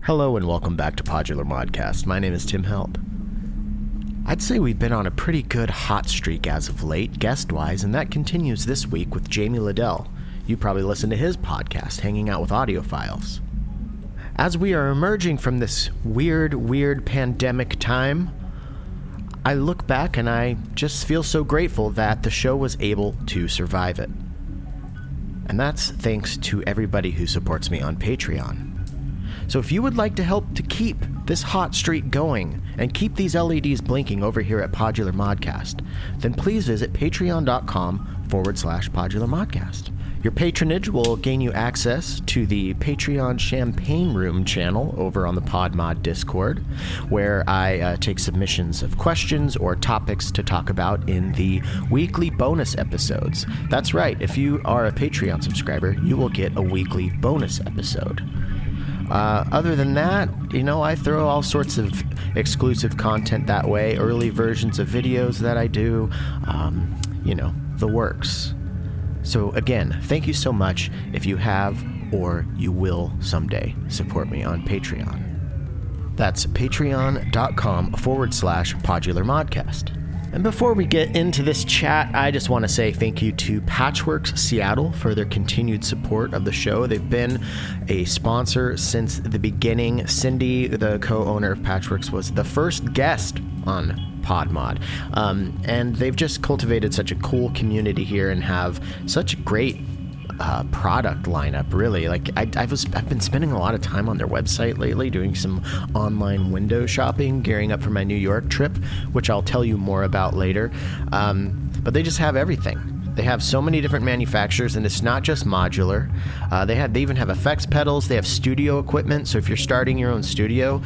Hello and welcome back to Podular Modcast. My name is Tim Help. I'd say we've been on a pretty good hot streak as of late, guest-wise, and that continues this week with Jamie Lidell. You probably listened to his podcast, Hanging Out with Audiophiles. As we are emerging from this weird pandemic time, I look back and I just feel so grateful that the show was able to survive it. And that's thanks to everybody who supports me on Patreon. So if you would like to help to keep this hot streak going and keep these LEDs blinking over here at Podular Modcast, then please visit patreon.com/Podular Modcast. Your patronage will gain you access to the Patreon Champagne Room channel over on the PodMod Discord, where I take submissions of questions or topics to talk about in the weekly bonus episodes. That's right, if you are a Patreon subscriber, you will get a weekly bonus episode. Other than that, I throw all sorts of exclusive content that way, early versions of videos that I do, the works. So again, thank you so much if you have or you will someday support me on Patreon. That's patreon.com/Podular Modcast. And before we get into this chat, I just want to say thank you to Patchworks Seattle for their continued support of the show. They've been a sponsor since the beginning. Cindy, the co-owner of Patchworks, was the first guest on PodMod. And they've just cultivated such a cool community here and have such a great product lineup, really. I've been spending a lot of time on their website lately, doing some online window shopping, gearing up for my New York trip, which I'll tell you more about later. But they just have everything. They have so many different manufacturers, and it's not just modular. They even have effects pedals. They have studio equipment. So if you're starting your own studio,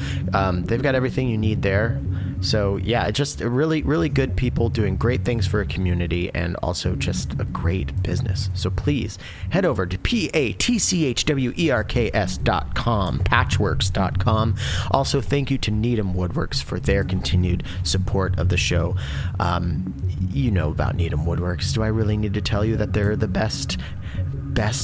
they've got everything you need there. So yeah, just really, really good people doing great things for a community and also just a great business. So please head over to patchwerks.com, patchworks.com. Also, thank you to Needham Woodworks for their continued support of the show. You know about Needham Woodworks. Do I really need to tell you that they're the best,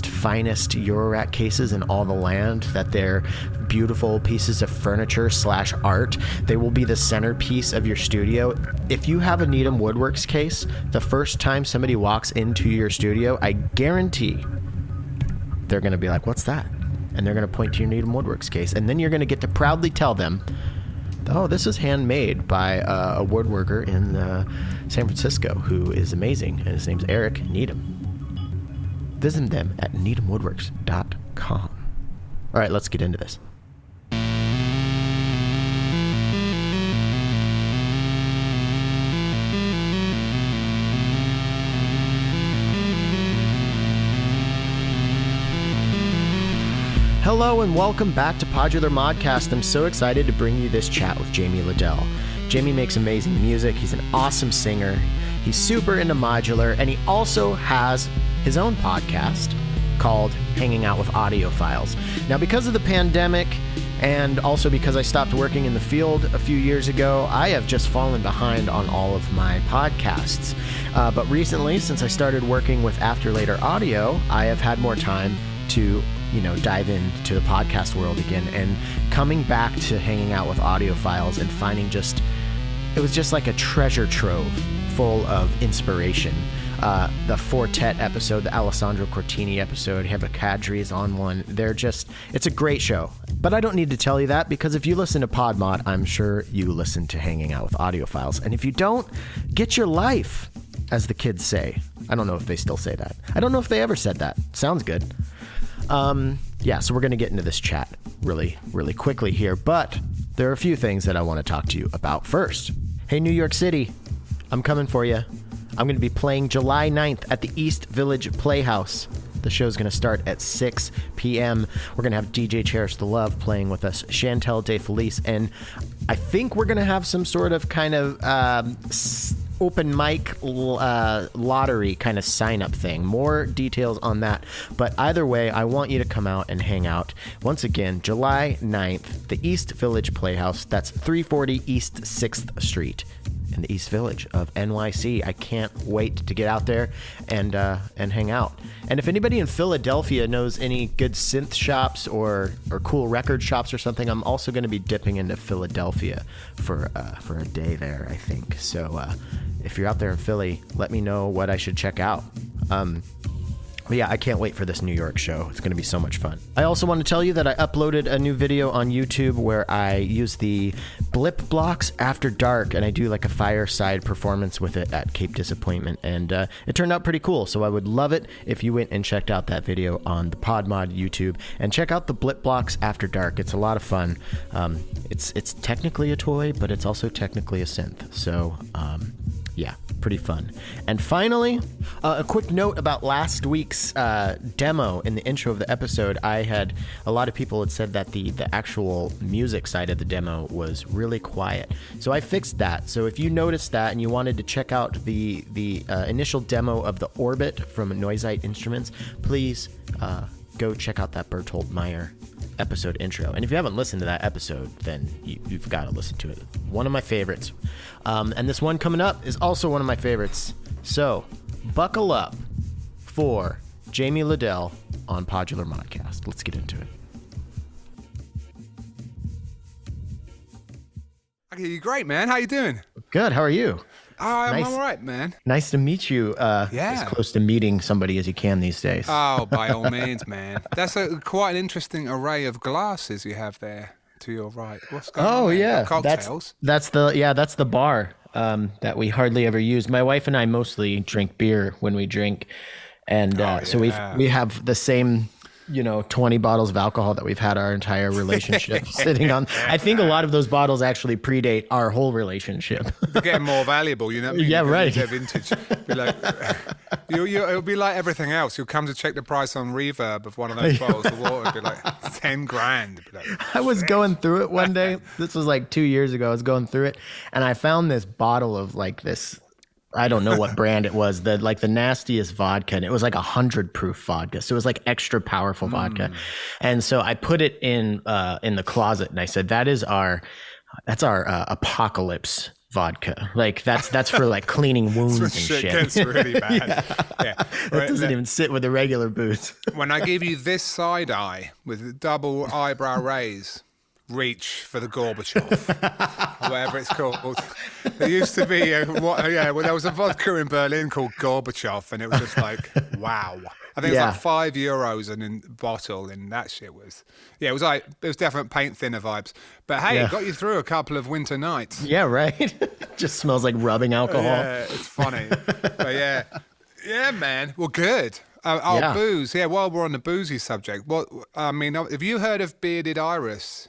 finest Eurorack cases in all the land, that they're beautiful pieces of furniture / art. They will be the centerpiece of your studio. If you have a Needham Woodworks case, the first time somebody walks into your studio, I guarantee they're going to be like, what's that? And they're going to point to your Needham Woodworks case. And then you're going to get to proudly tell them, oh, this is handmade by a woodworker in San Francisco who is amazing. And his name's Eric Needham. Visit them at needhamwoodworks.com. All right, let's get into this. Hello and welcome back to Podular Modcast. I'm so excited to bring you this chat with Jamie Lidell. Jamie makes amazing music. He's an awesome singer. He's super into modular, and he also has his own podcast called Hanging Out with Audiophiles. Now, because of the pandemic and also because I stopped working in the field a few years ago, I have just fallen behind on all of my podcasts. But recently, since I started working with After Later Audio, I have had more time to dive into the podcast world again, and coming back to Hanging Out with Audiophiles and finding it was just like a treasure trove full of inspiration. The Fortet episode, the Alessandro Cortini episode, Heba Kadri is on one. It's a great show. But I don't need to tell you that, because if you listen to PodMod, I'm sure you listen to Hanging Out with Audiophiles. And if you don't, get your life, as the kids say. I don't know if they still say that. I don't know if they ever said that. Sounds good. So we're going to get into this chat really, really quickly here, but there are a few things that I want to talk to you about first. Hey, New York City, I'm coming for you. I'm going to be playing July 9th at the East Village Playhouse. The show's going to start at 6 p.m. We're going to have DJ Cherish the Love playing with us, Chantel DeFelice, and I think we're going to have some sort of kind of open mic lottery kind of sign-up thing. More details on that. But either way, I want you to come out and hang out. Once again, July 9th, the East Village Playhouse. That's 340 East 6th Street in the East Village of NYC. I can't wait to get out there and hang out. And if anybody in Philadelphia knows any good synth shops or cool record shops or something, I'm also going to be dipping into Philadelphia for a day there, I think. So if you're out there in Philly, let me know what I should check out. But yeah, I can't wait for this New York show. It's going to be so much fun. I also want to tell you that I uploaded a new video on YouTube where I use the blip blocks after dark, and I do like a fireside performance with it at Cape Disappointment, and it turned out pretty cool. So I would love it if you went and checked out that video on the PodMod YouTube, and check out the blip blocks after dark. It's a lot of fun. It's technically a toy, but it's also technically a synth. So yeah, pretty fun. And finally, a quick note about last week's demo in the intro of the episode. A lot of people had said that the actual music side of the demo was really quiet. So I fixed that. So if you noticed that and you wanted to check out the initial demo of the Orbit from Noisite Instruments, please go check out that Bertolt Meyer episode intro. And if you haven't listened to that episode, then you've got to listen to it. One of my favorites. And this one coming up is also one of my favorites. So buckle up for Jamie Lidell on Podular Modcast. Let's get into it. Okay, you're great, man. How you doing? Good. How are you? I'm all right, man. Nice to meet you. As close to meeting somebody as you can these days. Oh, by all means, man. That's quite an interesting array of glasses you have there to your right. What's going on? Oh, yeah. Cocktails. That's the bar that we hardly ever use. My wife and I mostly drink beer when we drink, and so we have the same 20 bottles of alcohol that we've had our entire relationship sitting on. I think a lot of those bottles actually predate our whole relationship. They're getting more valuable, you know what I mean? Yeah, right. They're vintage. Be like, it'll be like everything else. You'll come to check the price on Reverb of one of those bottles of water. It'll be like 10 grand. Be like, I was going through it one day. This was like 2 years ago. I was going through it, and I found this bottle of like this, I don't know what brand it was, the nastiest vodka, and it was like 100 proof vodka. So it was like extra powerful vodka. And so I put it in the closet, and I said, that's our apocalypse vodka. Like that's for like cleaning wounds and shit. Gets really bad. Yeah. It doesn't even sit with the regular booze. When I give you this side eye with double eyebrow raise, reach for the Gorbachev, or whatever it's called. There used to be there was a vodka in Berlin called Gorbachev, and it was just like, wow. I think it was like €5 in a bottle, and that shit was, it was definite paint thinner vibes. But hey, it got you through a couple of winter nights. Yeah, right. Just smells like rubbing alcohol. Yeah, it's funny. But yeah, man. Well, good. Booze. Yeah, while we're on the boozy subject, have you heard of Bearded Iris?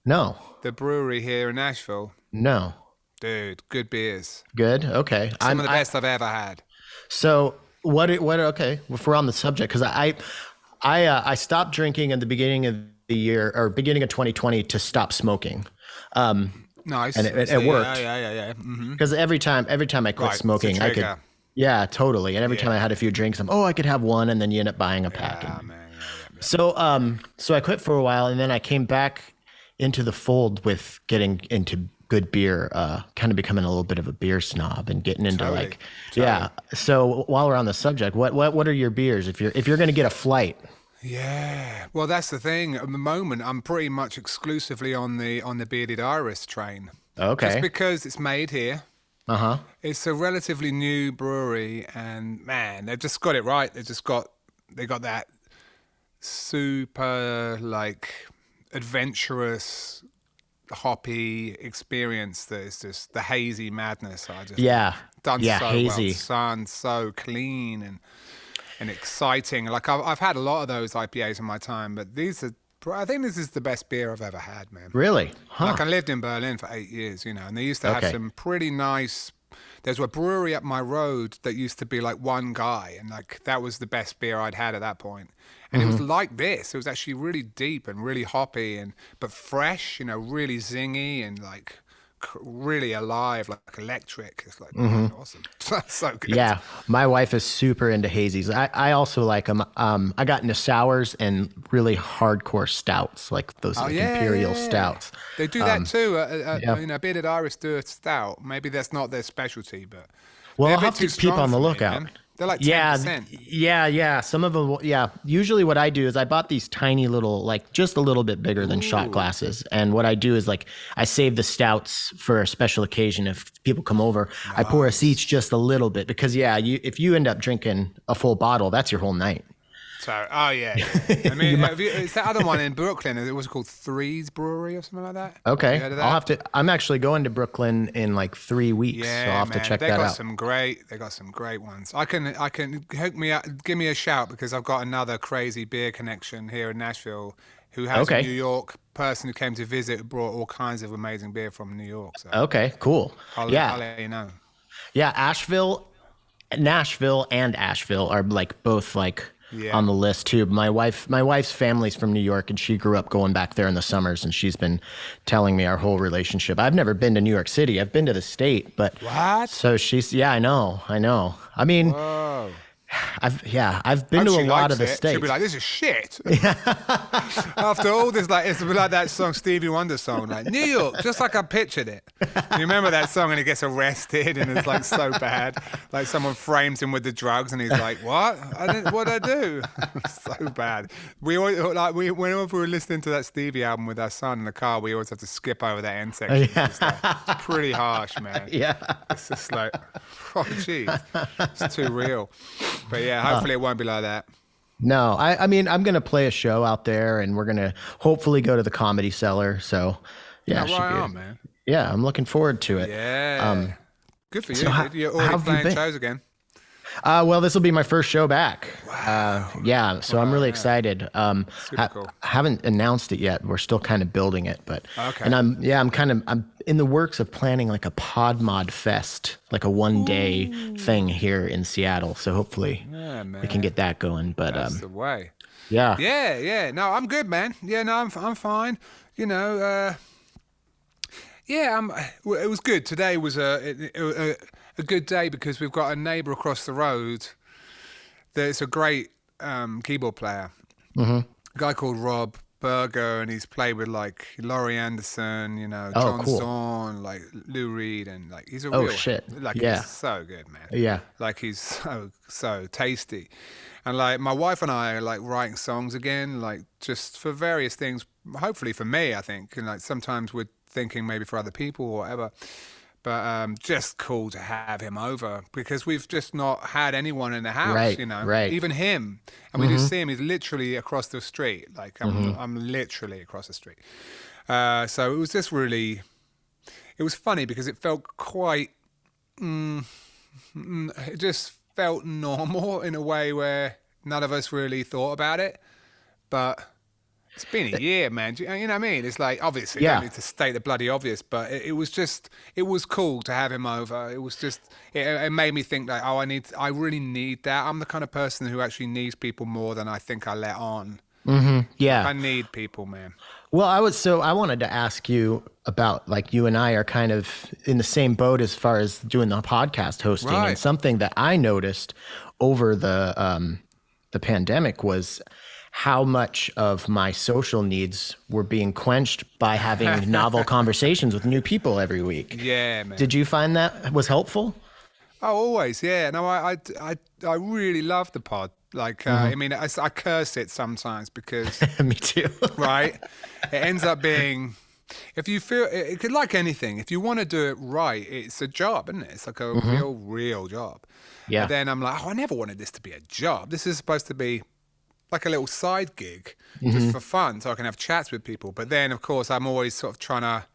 No. The brewery here in Nashville. No. Dude, good beers. Good. Okay. Some of the best I've ever had. So what? Okay. If we're on the subject, because I stopped drinking at the beginning of the year or beginning of 2020 to stop smoking. Nice. And it worked. Yeah. Because every time I quit smoking, I could. Yeah, totally. And every time I had a few drinks, I could have one, and then you end up buying a pack. Yeah, man. Yeah. So I quit for a while, and then I came back into the fold with getting into good beer, kind of becoming a little bit of a beer snob and getting into totally. So while we're on the subject, what are your beers if you're going to get a flight? Yeah, well, that's the thing. At the moment, I'm pretty much exclusively on the Bearded Iris train. Okay, just because it's made here. It's a relatively new brewery, and man, they've just got it right. They got that super adventurous hoppy experience that is just the hazy madness. Done so hazy. Well, sounds so clean and exciting. Like I've had a lot of those IPAs in my time, but I think this is the best beer I've ever had, man. Really? Huh. Like I lived in Berlin for 8 years, and they used to have some pretty nice. There's a brewery up my road that used to be like one guy, and that was the best beer I'd had at that point. And it was like this. It was actually really deep and really hoppy, but fresh, really zingy and really alive, like electric. It's like awesome. So good. Yeah, my wife is super into hazies. I also like them. I got into sours and really hardcore stouts, like those imperial stouts. They do that too. Bearded Iris do a stout. Maybe that's not their specialty, but well, I'll have to keep on the lookout. They're like 10%. Yeah. Some of them, Usually what I do is I bought these tiny little, like just a little bit bigger than shot glasses. And what I do is like I save the stouts for a special occasion. If people come over, I pour us each just a little bit because if you end up drinking a full bottle, that's your whole night. So, I mean, it's that other one in Brooklyn. It was called Three's Brewery or something like that. Okay, I'll have to. I'm actually going to Brooklyn in like 3 weeks, so I'll have to check that out. They got some great ones. I can hook me up. Give me a shout because I've got another crazy beer connection here in Nashville. Who has a New York person who came to visit who brought all kinds of amazing beer from New York. So okay, cool. I'll let you know. Yeah, Nashville and Asheville are like both like. Yeah. On the list too. My wife's family's from New York, and she grew up going back there in the summers, and she's been telling me our whole relationship. I've never been to New York City. I've been to the state, but what? So I know. I mean, whoa. I've been to a lot of the states. She'll be like, this is shit. After all this, like, it's like that song, Stevie Wonder song, like, New York, just like I pictured it. You remember that song and he gets arrested and it's like so bad. Like someone frames him with the drugs and he's like, what? What'd I do? So bad. We always, like, whenever we were listening to that Stevie album with our son in the car, we always have to skip over that end section. Yeah. It's pretty harsh, man. Yeah. It's just like, oh, geez. It's too real. But yeah, hopefully it won't be like that. No, I mean, I'm going to play a show out there and we're going to hopefully go to the Comedy Cellar. So yeah, man. Yeah, I'm looking forward to it. Yeah. Good for you. So You're already playing shows again. Well, this will be my first show back. Wow. So I'm really excited. Super cool. I haven't announced it yet. We're still kind of building it, but okay. And I'm in the works of planning like a Pod Fest, like a 1-day thing here in Seattle. So hopefully we can get that going. But that's the way. Yeah. Yeah. No, I'm good, man. Yeah, no, I'm fine. You know, it was good. Today was a good day because we've got a neighbor across the road that's a great keyboard player. Mm-hmm. A guy called Rob Berger, and he's played with like Laurie Anderson, John Zorn, like Lou Reed, and like he's a real shit. Like he's so good, man. Yeah. Like he's so tasty. And like my wife and I are like writing songs again, like just for various things, hopefully for me, I think. And like sometimes we're thinking maybe for other people or whatever. But just cool to have him over because we've just not had anyone in the house, right. Even him. And we just see him, he's literally across the street. Like I'm literally across the street. So it was just really, it was funny because it felt quite, it just felt normal in a way where none of us really thought about it. But it's been a year, man. You know what I mean? It's like, obviously, I don't need to state the bloody obvious, but it was cool to have him over. It was just, it made me think like, I really need that. I'm the kind of person who actually needs people more than I think I let on. Mm-hmm. Yeah. I need people, man. Well, I wanted to ask you about, like, you and I are kind of in the same boat as far as doing the podcast hosting. Right. And something that I noticed over the pandemic was how much of my social needs were being quenched by having novel conversations with new people every week. Yeah, man. Did you find that was helpful? Oh, always. Yeah. No, I really love the pod. Like, I mean, I curse it sometimes because... Me too. Right? It ends up being... If you feel... It could, like anything, if you want to do it right, it's a job, isn't it? It's like a real job. Yeah. And then I'm like, I never wanted this to be a job. This is supposed to be like a little side gig just for fun so I can have chats with people. But then, of course, I'm always sort of trying to,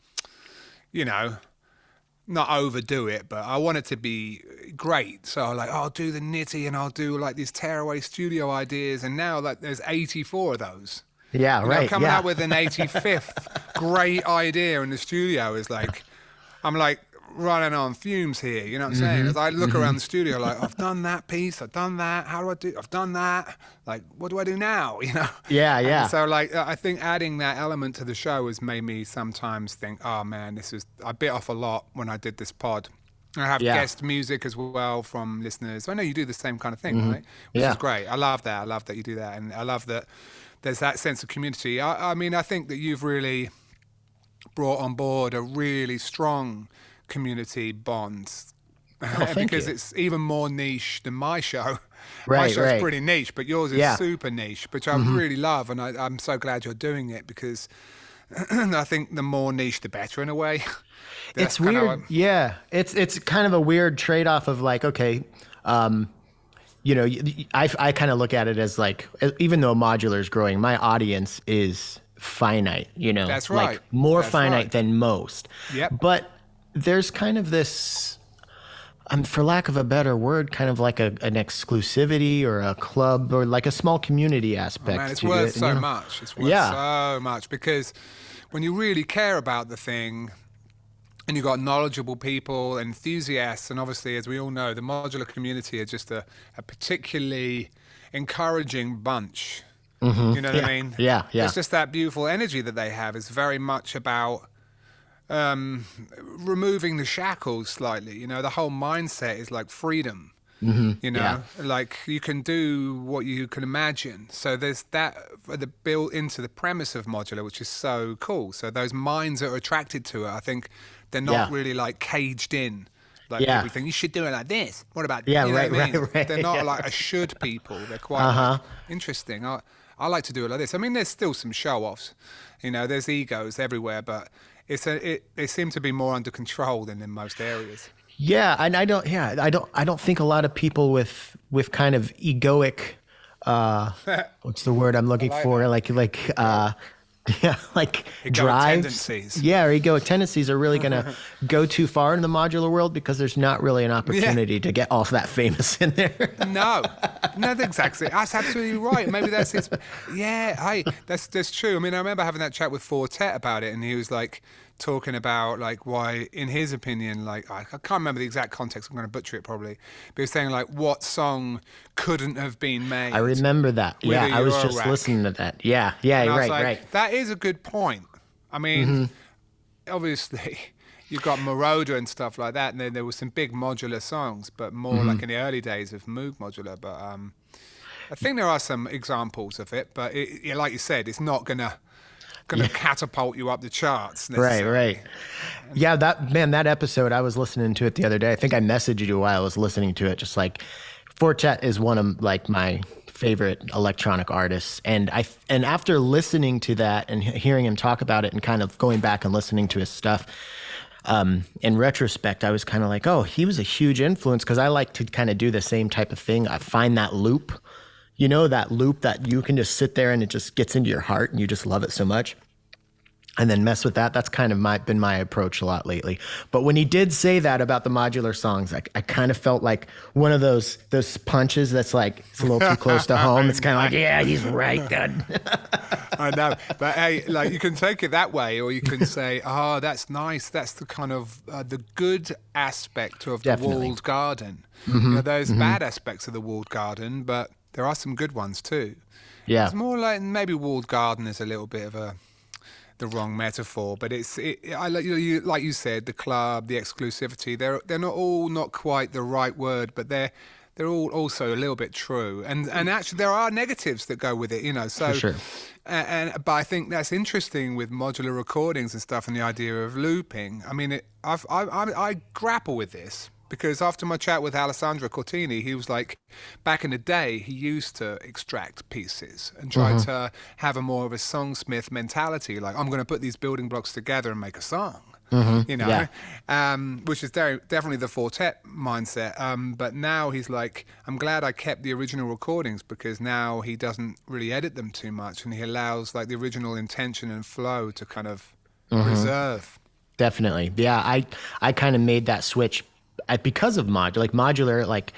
not overdo it, but I want it to be great. So like, I'll do the nitty and I'll do like these tearaway studio ideas. And now like there's 84 of those. Yeah, right. Coming out with an 85th great idea in the studio is like, I'm like running on fumes here. You know what I'm saying? As I look around the studio, like, I've done that piece, I've done that. How do I do? I've done that. Like, what do I do now? You know? Yeah, yeah. And so, like, I think adding that element to the show has made me sometimes think, oh man, I bit off a lot when I did this pod. I have guest music as well from listeners. I know you do the same kind of thing, right? Which is great. I love that. I love that you do that, and I love that there's that sense of community. I mean, I think that you've really brought on board a really strong community bond because it's even more niche than my show. My show's pretty niche, but yours is super niche, which I really love, and I'm so glad you're doing it because I think the more niche, the better in a way. It's weird. It's kind of a weird trade-off of like, okay, you know, I kind of look at it as like, even though modular is growing, my audience is finite, you know. That's right. Like more finite than most. Yep. But there's kind of this, for lack of a better word, kind of like an exclusivity or a club or like a small community aspect. Man, it's worth so much. It's worth so much because when you really care about the thing and you've got knowledgeable people, enthusiasts, and obviously, as we all know, the modular community are just a particularly encouraging bunch. You know what I mean? Yeah. It's just that beautiful energy that they have is very much about removing the shackles slightly. You know, the whole mindset is like freedom. You know, like you can do what you can imagine. So there's that built into the premise of modular, which is so cool. So those minds that are attracted to it, I think they're not really like caged in. Like everything, you should do it like this. What about right. They're not like a should people. They're quite like, interesting. I like to do it like this. I mean, there's still some show-offs. You know, there's egos everywhere, but they seem to be more under control than in most areas. Yeah, and I don't think a lot of people with kind of egoic, what's the word I'm looking for? Like egoic drives. Tendencies. Yeah, or egoic tendencies are really going to go too far in the modular world because there's not really an opportunity to get all that famous in there. No, exactly. That's absolutely right. Maybe that's his. Yeah, hey, that's true. I mean, I remember having that chat with Fortet about it, and he was like talking about like why, in his opinion, like I can't remember the exact context. I'm going to butcher it probably, but he was saying like what song couldn't have been made. I remember that. Yeah, I was just listening to that. Yeah, right. That is a good point. I mean, obviously, you've got Marauder and stuff like that, and then there were some big modular songs, but more like in the early days of Moog modular. But I think there are some examples of it, but like you said, it's not gonna catapult you up the charts necessarily. Right. Yeah, that episode, I was listening to it the other day. I think I messaged you while I was listening to it, just like Fortet is one of like my favorite electronic artists, and after listening to that and hearing him talk about it and kind of going back and listening to his stuff, in retrospect, I was kind of like, oh, he was a huge influence because I like to kind of do the same type of thing. I find that loop. You know, that loop that you can just sit there and it just gets into your heart and you just love it so much. And then mess with that. That's kind of been my approach a lot lately. But when he did say that about the modular songs, I kind of felt like one of those punches that's like, it's a little too close to home. It's kind of like, yeah, he's right, Dad. I know. But hey, like you can take it that way, or you can say, oh, that's nice. That's the kind of the good aspect of the walled garden. You know, there's bad aspects of the walled garden, but there are some good ones too. Yeah. It's more like maybe walled garden is a little bit of the wrong metaphor, but like you said, the club, the exclusivity, they're not quite the right word, but they're all also a little bit true, and actually there are negatives that go with it, you know. So, for sure. But I think that's interesting with modular recordings and stuff, and the idea of looping. I mean, I grapple with this. Because after my chat with Alessandro Cortini, he was like, back in the day, he used to extract pieces and try to have more of a songsmith mentality. Like, I'm going to put these building blocks together and make a song, you know, which is definitely the Fortet mindset. But now he's like, I'm glad I kept the original recordings because now he doesn't really edit them too much. And he allows like the original intention and flow to kind of preserve. Definitely. Yeah, I kind of made that switch because of modular, like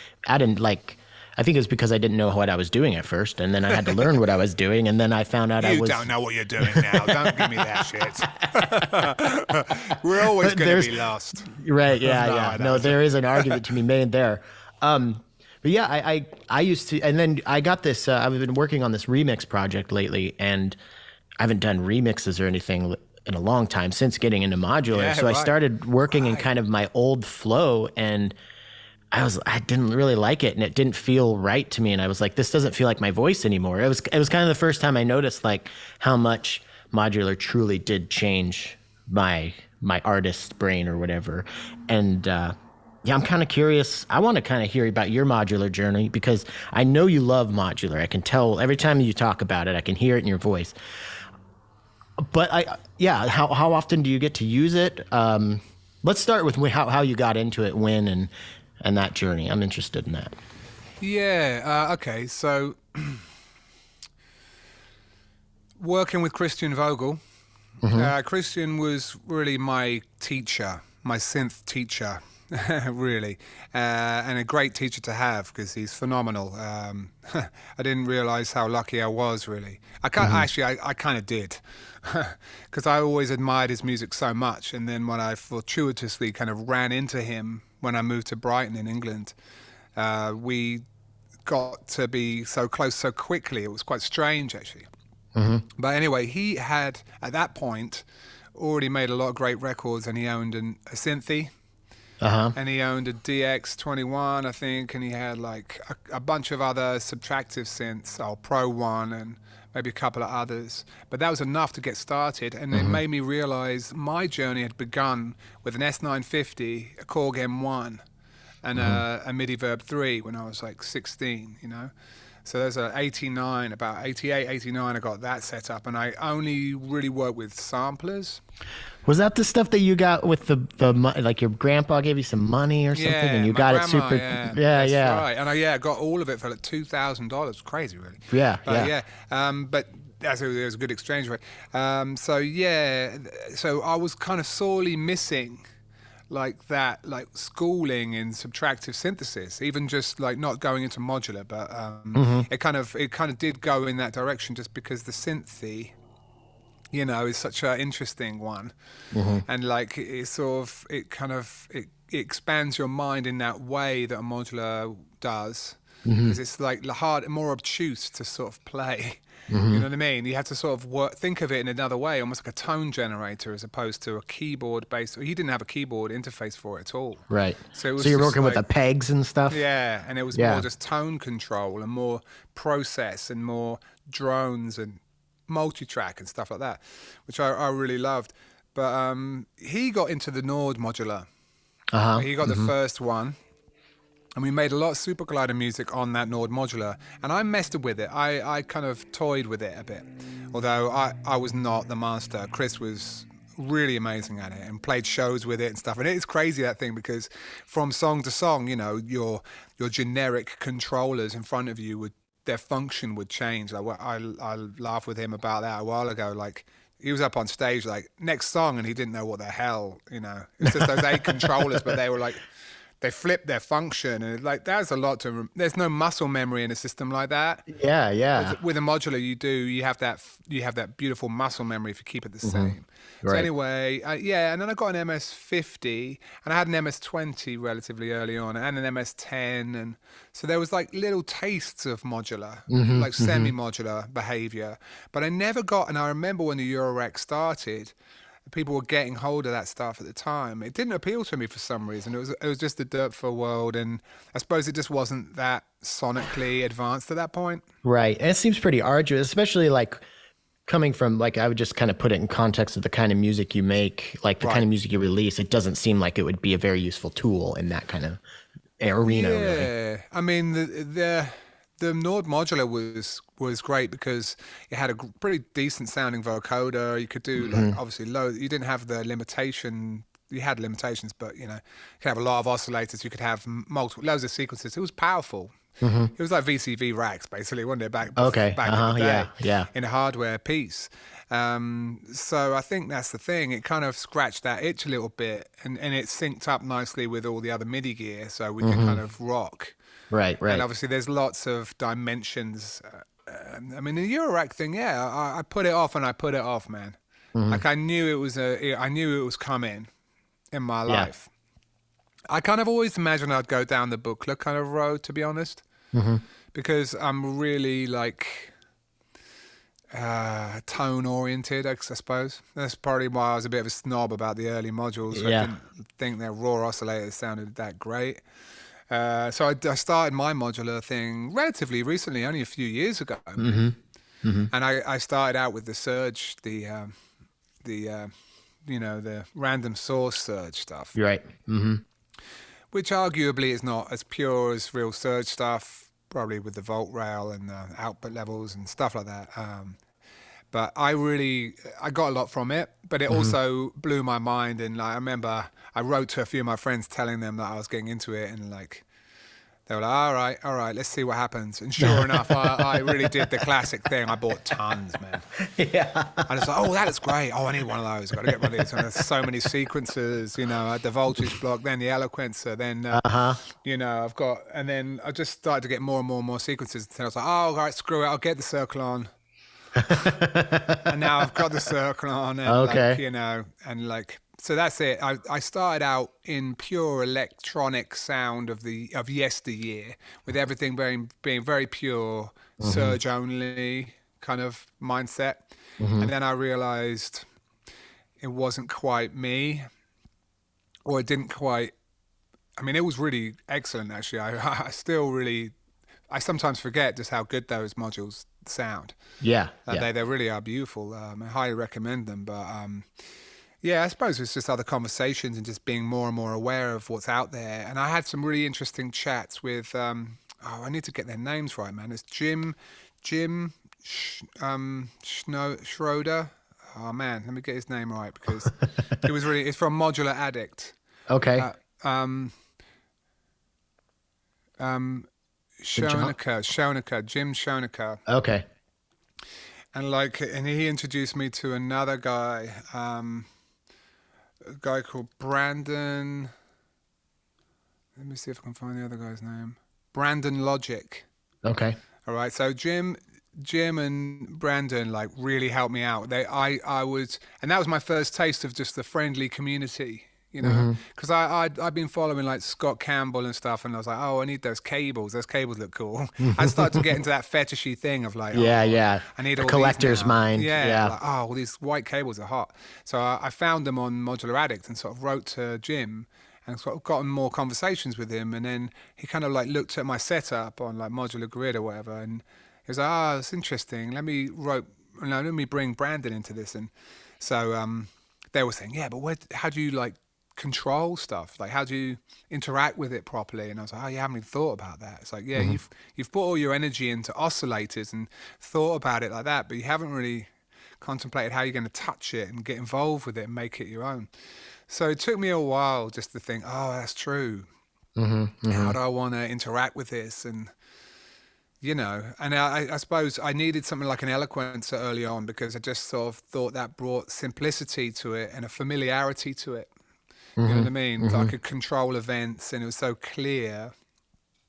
I think it was because I didn't know what I was doing at first, and then I had to learn what I was doing, and then I found out You don't know what you're doing now. Don't give me that shit. We're always going to be lost. Right, yeah, No, yeah. I No, don't. there is an argument to be made there. But yeah, I used to, and then I got this, I've been working on this remix project lately, and I haven't done remixes or anything in a long time since getting into modular. Yeah, So I right. started working in kind of my old flow, and I didn't really like it, and it didn't feel right to me. And I was like, this doesn't feel like my voice anymore. It was kind of the first time I noticed like how much modular truly did change my artist brain or whatever. And, yeah, I'm kind of curious. I want to kind of hear about your modular journey because I know you love modular. I can tell every time you talk about it, I can hear it in your voice. But how often do you get to use it? Let's start with how you got into it, when, and that journey. I'm interested in that. Yeah. Okay. So, working with Christian Vogel, Christian was really my teacher, my synth teacher, really, and a great teacher to have because he's phenomenal. I didn't realize how lucky I was, really. I kind of did, because I always admired his music so much. And then when I fortuitously kind of ran into him when I moved to Brighton in England, we got to be so close so quickly. It was quite strange, actually. But anyway, he had, at that point, already made a lot of great records, and he owned a Synthy, and he owned a DX21, I think, and he had like a bunch of other subtractive synths, Pro One, and maybe a couple of others. But that was enough to get started, and it made me realize my journey had begun with an S950, a Korg M1, and a MIDI Verb 3 when I was like 16, you know. So there's about 88, 89, I got that set up, and I only really work with samplers. Was that the stuff that you got with the like your grandpa gave you some money or something, and you got it super? Yeah, That's right. And I got all of it for like $2,000. Crazy, really. Yeah. But it was a good exchange rate. So I was kind of sorely missing like that, like schooling in subtractive synthesis, even just like not going into modular, but it kind of did go in that direction just because the synthy, you know, is such an interesting one, and like it expands your mind in that way that a modular does, because it's like more obtuse to sort of play. You know what I mean? You have to sort of think of it in another way, almost like a tone generator as opposed to a keyboard-based. He didn't have a keyboard interface for it at all. Right. So you're working with the pegs and stuff? Yeah, and it was more just tone control and more process and more drones and multi-track and stuff like that, which I really loved. But he got into the Nord modular. He got the first one. And we made a lot of Super Collider music on that Nord modular. And I messed with it. I kind of toyed with it a bit. Although I was not the master. Chris was really amazing at it and played shows with it and stuff. And it is crazy, that thing, because from song to song, you know, your generic controllers in front of you, their function would change. Like, I laughed with him about that a while ago. Like, he was up on stage, like, next song, and he didn't know what the hell, you know. It's just those 8 controllers, but they were like... They flip their function, and like there's a lot to. There's no muscle memory in a system like that. Yeah. With a modular, you have that beautiful muscle memory if you keep it the same. Right. So anyway, and then I got an MS50, and I had an MS20 relatively early on, and an MS10, and so there was like little tastes of modular, like semi-modular behavior. But I never got, and I remember when the Eurorack started. People were getting hold of that stuff at the time. It didn't appeal to me for some reason. It was just the Dirtful world, and I suppose it just wasn't that sonically advanced at that point. Right. And it seems pretty arduous, especially like coming from, like, I would just kind of put it in context of the kind of music you make, like the kind of music you release. It doesn't seem like it would be a very useful tool in that kind of arena. Yeah. Really. I mean, the Nord modular was great because it had a pretty decent sounding vocoder. You could do like, obviously you didn't have the limitation. You had limitations, but you know, you could have a lot of oscillators. You could have loads of sequences. It was powerful. It was like VCV racks, basically, wasn't it? Back in the day, in a hardware piece. So I think that's the thing. It kind of scratched that itch a little bit, and it synced up nicely with all the other MIDI gear, so we could kind of rock Right. And obviously there's lots of dimensions. I mean, the Eurorack thing, yeah, I put it off and I put it off, man. Like I knew it was coming in my Yeah. life. I kind of always imagined I'd go down the booklet kind of road, to be honest, because I'm really like tone oriented, I suppose. That's probably why I was a bit of a snob about the early modules. Yeah. I didn't think their raw oscillators sounded that great. So I started my modular thing relatively recently, only a few years ago. And I started out with the Surge, the random source Surge stuff. Right. Which arguably is not as pure as real Surge stuff, probably with the volt rail and the output levels and stuff like that. But I got a lot from it, but it also blew my mind. And like, I remember I wrote to a few of my friends telling them that I was getting into it, and like, they were like, all right, let's see what happens. And sure enough, I really did the classic thing. I bought tons, man. Yeah. And it's like, oh, that looks great. Oh, I need one of those. I've got to get one of these. And there's so many sequences, I had the voltage block, then the eloquencer, then, and then I just started to get more and more sequences. And I was like, oh, all right, screw it. I'll get the circle on. And now I've got the circle on. And Okay. so that's it. I started out in pure electronic sound of yesteryear, with everything being very pure, Surge only kind of mindset. And then I realized it wasn't quite me, or it didn't quite. I mean, it was really excellent actually. I sometimes forget just how good those modules sound. Yeah. They really are beautiful. I highly recommend them, but. Yeah, I suppose it's just other conversations and just being more and more aware of what's out there. And I had some really interesting chats with, I need to get their names right, man. It's Jim Schroeder. Oh man, let me get his name right, because it's from Modular Addict. Okay. Schoenecker, Jim Schoenecker. Okay. And he introduced me to another guy, a guy called Brandon. Let me see if I can find the other guy's name. Brandon Logic. Okay. All right. So Jim and Brandon like really helped me out. And that was my first taste of just the friendly community, because I'd been following like Scott Campbell and stuff, and I was like, oh, I need those cables. Those cables look cool. I started to get into that fetishy thing of like, yeah. I need a all collector's these now. mind. Yeah. Like, oh, well, these white cables are hot. So I found them on Modular Addict and sort of wrote to Jim and sort of gotten more conversations with him. And then he kind of like looked at my setup on like Modular Grid or whatever, and he was like, oh, it's interesting. Let me bring Brandon into this. And so they were saying, yeah, but how do you like control stuff? Like, how do you interact with it properly? And I was like, oh, you haven't even thought about that. It's like, yeah, you've put all your energy into oscillators and thought about it like that, but you haven't really contemplated how you're going to touch it and get involved with it and make it your own. So it took me a while just to think, oh, that's true. How do I want to interact with this? And and I suppose I needed something like an eloquencer early on, because I just sort of thought that brought simplicity to it and a familiarity to it. You know what I mean? So I could control events, and it was so clear.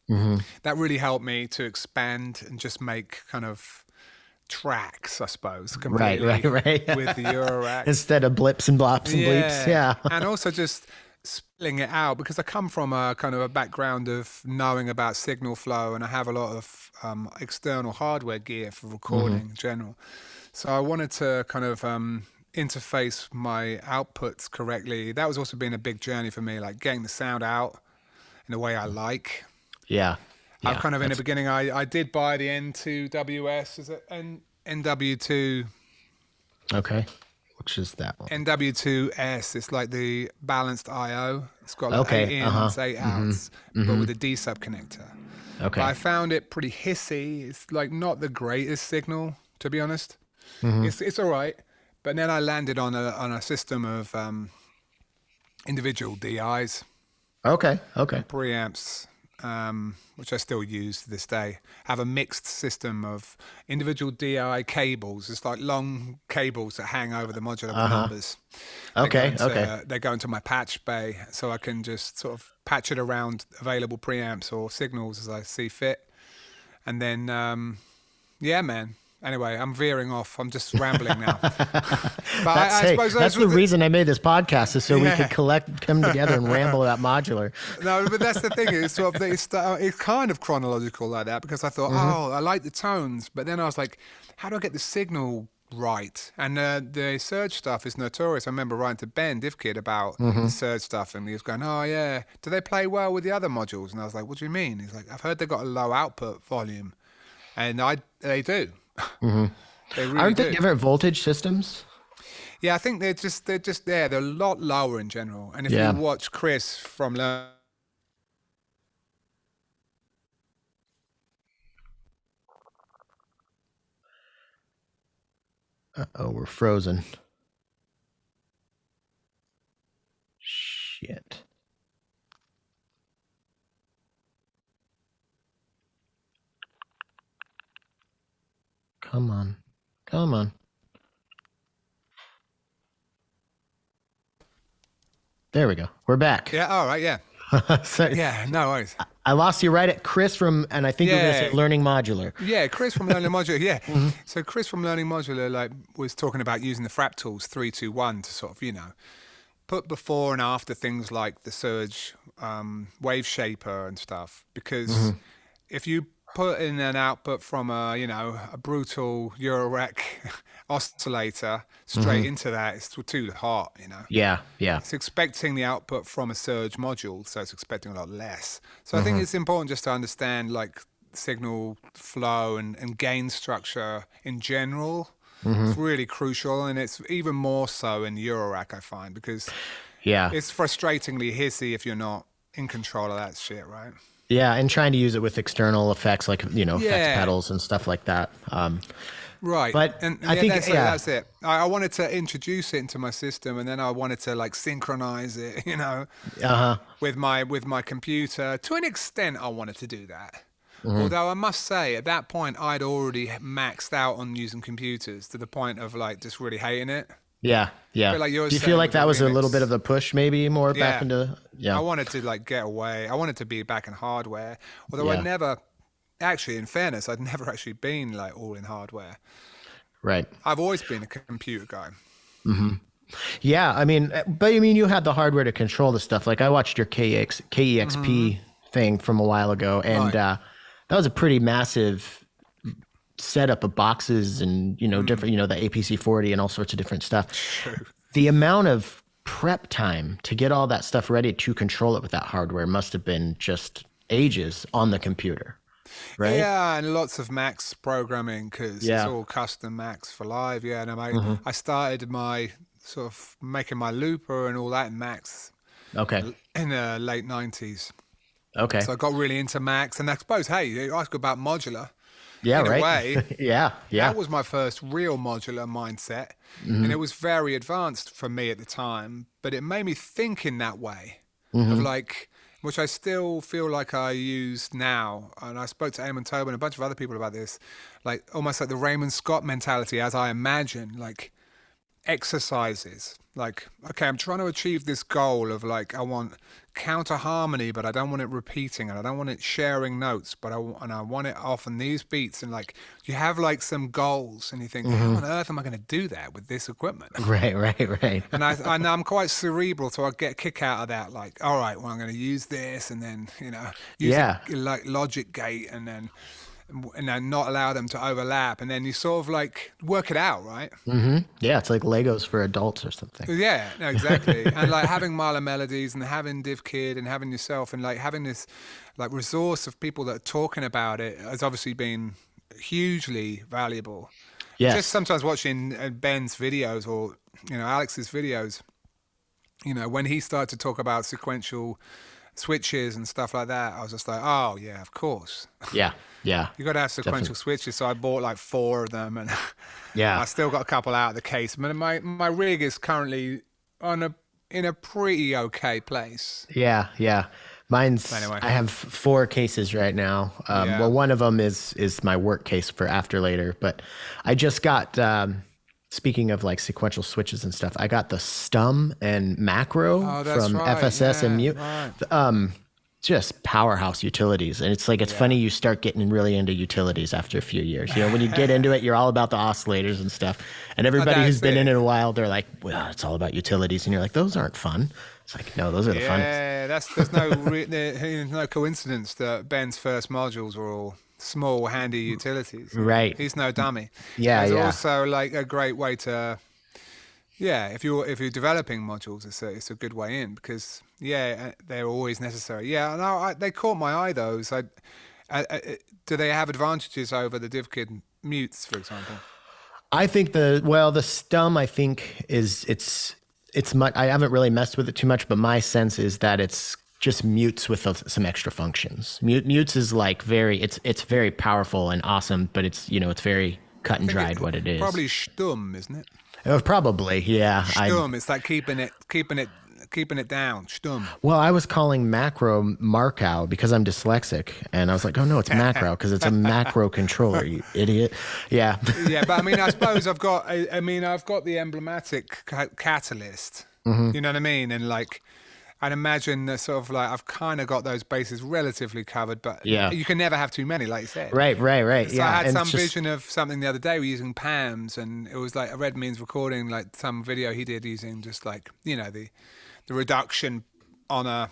That really helped me to expand and just make kind of tracks, I suppose, completely. Right. With the Eurorack. Instead of blips and blops and bleeps. Yeah. And also just spilling it out, because I come from a kind of a background of knowing about signal flow, and I have a lot of external hardware gear for recording in general. So I wanted to kind of interface my outputs correctly. That was also been a big journey for me, like getting the sound out in the way I like. Yeah. I kind of in the beginning, I did buy the N2WS. Is it NW2? Okay. Which is that one? NW2S. It's like the balanced I/O. It's got like 8 ins, 8 outs, but with a D sub connector. Okay. But I found it pretty hissy. It's like not the greatest signal, to be honest. It's all right. But then I landed on a system of individual DIs. Okay. Preamps. which I still use to this day, have a mixed system of individual DI cables. It's like long cables that hang over the modular with numbers. Okay. They go into my patch bay, so I can just sort of patch it around available preamps or signals as I see fit. And then, yeah, man. Anyway, I'm veering off. I'm just rambling now. But I suppose that's the reason I made this podcast, is so we could come together and ramble about modular. No, but that's the thing. It's sort of it's kind of chronological like that, because I thought, I like the tones, but then I was like, how do I get the signal right? And the surge stuff is notorious. I remember writing to Ben Divkid about the surge stuff, and he was going, "Oh yeah, do they play well with the other modules?" And I was like, "What do you mean?" He's like, "I've heard they've got a low output volume," and they do. They really Aren't do. they different voltage systems? Yeah, I think they're just there. They're a lot lower in general. And if you watch Chris from We're frozen. Shit. Come on. There we go. We're back. Yeah, all right, yeah. Yeah, no worries. I lost you right at Chris from, and I think you were going to say Learning Modular. Yeah, Chris from Learning Modular, yeah. So Chris from Learning Modular was talking about using the Fractals 321 to sort of, put before and after things like the Surge wave shaper and stuff, because if you put in an output from a brutal Eurorack oscillator straight into that, it's too hot, Yeah. It's expecting the output from a Surge module, so it's expecting a lot less. So I think it's important just to understand like signal flow and gain structure in general. It's really crucial, and it's even more so in Eurorack, I find, because it's frustratingly hissy if you're not in control of that shit, right? Yeah, and trying to use it with external effects like effects pedals and stuff like that. Right, but I think that's it. I wanted to introduce it into my system, and then I wanted to like synchronize it, with my computer. To an extent, I wanted to do that. Although I must say, at that point, I'd already maxed out on using computers to the point of like just really hating it. Yeah. Like do you feel like that was a little bit of a push, maybe more back into? Yeah. I wanted to like get away. I wanted to be back in hardware. Although I never, actually, in fairness, I'd never actually been like all in hardware. Right. I've always been a computer guy. Yeah, but you had the hardware to control the stuff. Like I watched your KEXP thing from a while ago, and that was a pretty massive setup of boxes and different the APC 40 and all sorts of different stuff. True. The amount of prep time to get all that stuff ready to control it with that hardware must have been just ages on the computer, right? Yeah, and lots of Max programming, because it's all custom Max for live. Yeah, and I started my sort of making my looper and all that in Max in the late 90s. Okay. So I got really into Max, and I suppose, hey, you ask about modular. Yeah, in right. a way, yeah. That was my first real modular mindset, and it was very advanced for me at the time. But it made me think in that way of like, which I still feel like I use now. And I spoke to Eamon Tobin and a bunch of other people about this, like almost like the Raymond Scott mentality, as I imagine, like exercises. Like, okay, I'm trying to achieve this goal of like, I want counter harmony, but I don't want it repeating, and I don't want it sharing notes, but I want it off on these beats. And like, you have like some goals, and you think, how on earth am I going to do that with this equipment? Right. And I'm quite cerebral, so I get a kick out of that. Like, all right, well, I'm going to use this, and then use it like logic gate, and then not allow them to overlap, and then you sort of like work it out, right? Yeah, it's like Legos for adults or something. Yeah, no, exactly. And like having Marla Melodies and having DivKid and having yourself and like having this like resource of people that are talking about it has obviously been hugely valuable. Yeah. Just sometimes watching Ben's videos or Alex's videos, when he started to talk about sequential switches and stuff like that, I was just like, oh yeah, of course. Yeah. You got to have sequential switches, so I bought like 4 of them, and I still got a couple out of the case. But my rig is currently in a pretty okay place. Yeah. Anyway. I have 4 cases right now. Yeah. Well, one of them is my work case for after later, but I just got, speaking of like sequential switches and stuff, I got the Stum and Macro Oh, that's from right. FSS and Mute. Right. Just powerhouse utilities. And it's like, it's funny, you start getting really into utilities after a few years. You know, when you get into it, you're all about the oscillators and stuff. And everybody who's been in it a while, they're like, well, it's all about utilities. And you're like, those aren't fun. It's like, no, those are the fun. Yeah, there's no coincidence that Ben's first modules were all small, handy utilities. Right. He's no dummy. Yeah, It's yeah. also like a great way to, if you're developing modules, it's a good way in because they're always necessary. Yeah, no, they caught my eye those. Do they have advantages over the DivKid mutes, for example? I think the Stum, I think it's much, I haven't really messed with it too much, but my sense is that it's just mutes with some extra functions. Mutes is like it's very powerful and awesome, but it's very cut and dried what it is. Probably Stum, isn't it? Probably, yeah. Stum. It's like keeping it down. Stum. Well, I was calling macro Markow because I'm dyslexic, and I was like, oh no, it's macro because it's a macro controller, you idiot. Yeah. Yeah, but I mean, I suppose I've got the emblematic catalyst. Mm-hmm. You know what I mean? And like, I'd imagine that sort of like I've kind of got those bases relatively covered, but you can never have too many, like you said. Right. So I had some vision of something the other day. We're using PAMs, and it was like a Red Means recording, like some video he did using just like the reduction on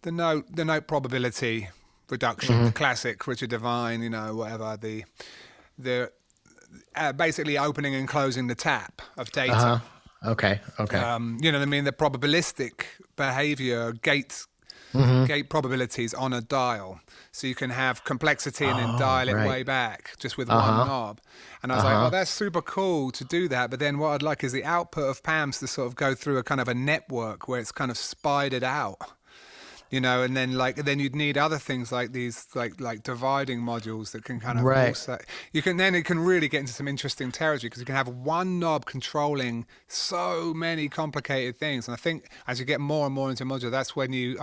the note probability reduction, the classic Richard Devine, whatever the basically opening and closing the tap of data. Uh-huh. Okay. You know what I mean? The probabilistic behavior gate probabilities on a dial. So you can have complexity and then dial it way back just with one knob. And I was like, oh, that's super cool to do that. But then what I'd like is the output of PAMs to sort of go through a kind of a network where it's kind of spidered out. And then you'd need other things like these, like dividing modules that can kind of also, it can really get into some interesting territory because you can have one knob controlling so many complicated things. And I think as you get more and more into modular, that's when you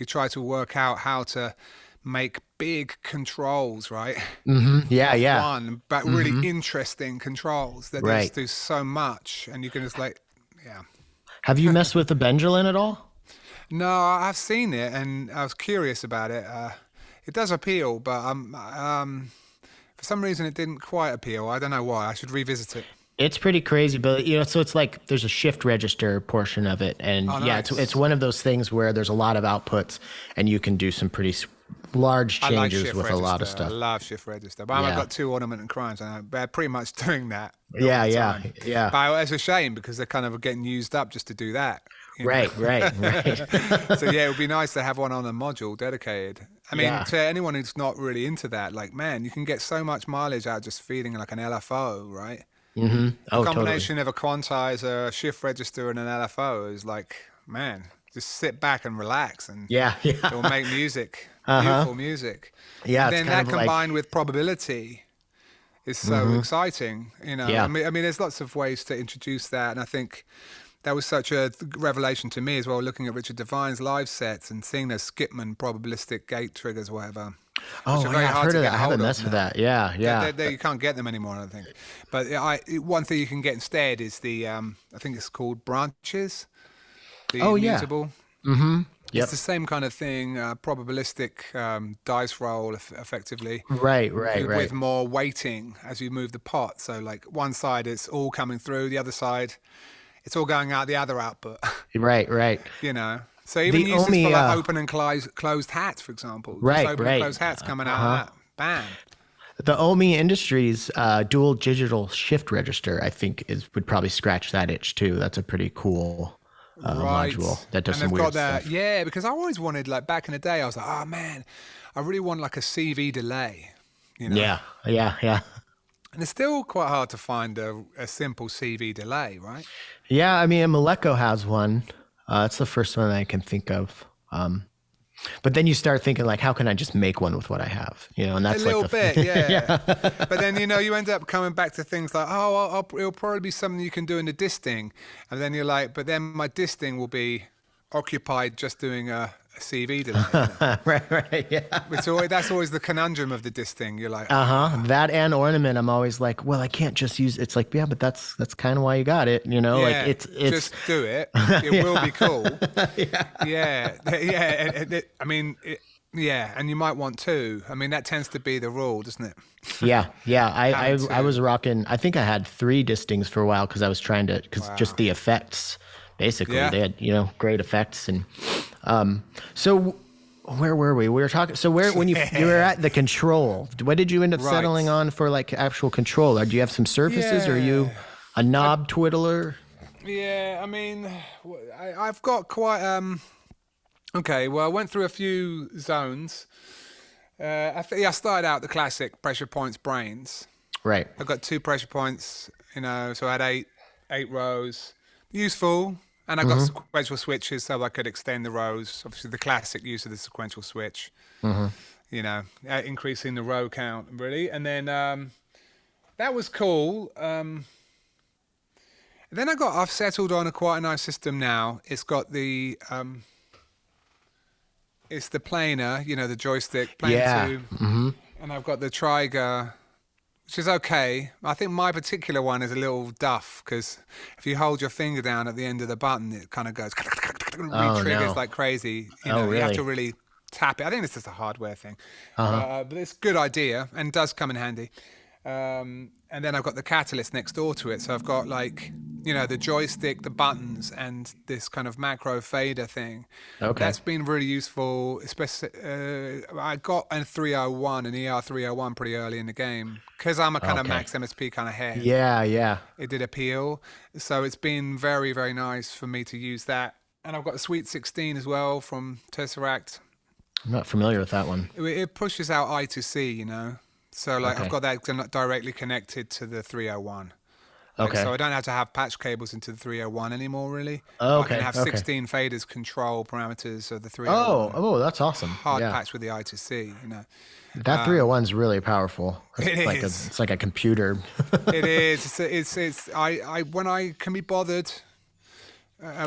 try to work out how to make big controls, right? Mm-hmm. Yeah. One, but really interesting controls that just do so much, and you can just Have you messed with the Benjamin at all? No, I've seen it and I was curious about it. It does appeal, but for some reason it didn't quite appeal. I don't know why. I should revisit it. It's pretty crazy, but so it's like there's a shift register portion of it, and nice. it's one of those things where there's a lot of outputs, and you can do some pretty large changes with a lot of stuff. I love shift register, but I've got 2 ornament and crimes, and they're pretty much doing that. Yeah. But it's a shame because they're kind of getting used up just to do that. Right. So it would be nice to have one on a module dedicated. I mean, to anyone who's not really into that, like, man, you can get so much mileage out just feeding like an LFO, right? Mm-hmm. The combination of a quantizer, a shift register, and an LFO is like, man, just sit back and relax, and it'll make music, beautiful music. Yeah, and then that combined with probability is so exciting. I mean, there's lots of ways to introduce that, and I think that was such a revelation to me as well, looking at Richard Devine's live sets and seeing those Skipman probabilistic gate triggers, whatever. Oh, I've heard of that. I haven't messed with that. Yeah. You can't get them anymore, I don't think. But one thing you can get instead is the, I think it's called branches, the immutable. Mm-hmm. Yep. It's the same kind of thing, probabilistic dice roll, effectively. Right. With more weighting as you move the pot. So like one side it's all coming through, the other side it's all going out the other output. Right. So even use this for like open and closed hats, for example. Right. Open and closed hats coming out of that. Bam. The OMI Industries dual digital shift register, I think, would probably scratch that itch too. That's a pretty cool module that does some weird stuff. Yeah, because I always wanted, like back in the day, I was like, oh man, I really want like a CV delay. Yeah. And it's still quite hard to find a simple CV delay, right? Yeah, I mean, Maleko has one. It's the first one I can think of. But then you start thinking, like, how can I just make one with what I have? And that's a little bit, yeah. But then, you end up coming back to things like, it'll probably be something you can do in the disting. And then you're like, but then my disting will be occupied just doing a a CV delay. Isn't it? Right, yeah. That's always the conundrum of the disc thing. You're like, That and ornament, I'm always like, well, I can't just use. It's like, yeah, but that's kind of why you got it, Like yeah, it's just do it. It will be cool. yeah. Yeah, yeah, and you might want to. I mean, that tends to be the rule, doesn't it? Yeah. I to. was rocking. I think I had 3 distings for a while because I was trying to just the effects. Basically, Yeah. they had great effects and so. Where were we? We were talking. So when you were at the control, what did you end up Right. settling on for like actual control? Or do you have some surfaces? Or are you Yeah. a knob twiddler? Yeah, I mean, I've got quite. Okay, well, I went through a few zones. I started out the classic pressure points brains. Right. I got 2 pressure points, so I had eight rows. Useful. And I got sequential switches so I could extend the rows. Obviously, the classic use of the sequential switch, increasing the row count, really. And then that was cool. Then I've settled on quite a nice system now. It's got the, it's the planer, the joystick, plane 2. And I've got the Trigger, which is okay. I think my particular one is a little duff because if you hold your finger down at the end of the button, it kind of goes re-triggers like crazy. You have really? to really tap it. I think it's just a hardware thing, but it's a good idea and does come in handy. And then I've got the catalyst next door to it, so I've got the joystick, the buttons, and this kind of macro fader thing. Okay. That's been really useful. Especially, I got an ER301 pretty early in the game because I'm a kind of max MSP kind of head. Yeah. It did appeal, so it's been very, very nice for me to use that. And I've got the Sweet 16 as well from Tesseract. I'm not familiar with that one. It pushes out I to C, So Okay. I've got that directly connected to the 301. Okay. So I don't have to have patch cables into the 301 anymore, really. Oh, I can okay, have okay. 16 faders control parameters of the 301. Oh, that's awesome. Hard Yeah. patch with the I to C, That 301 is really powerful. It It's is. like a computer. It is. I when I can be bothered,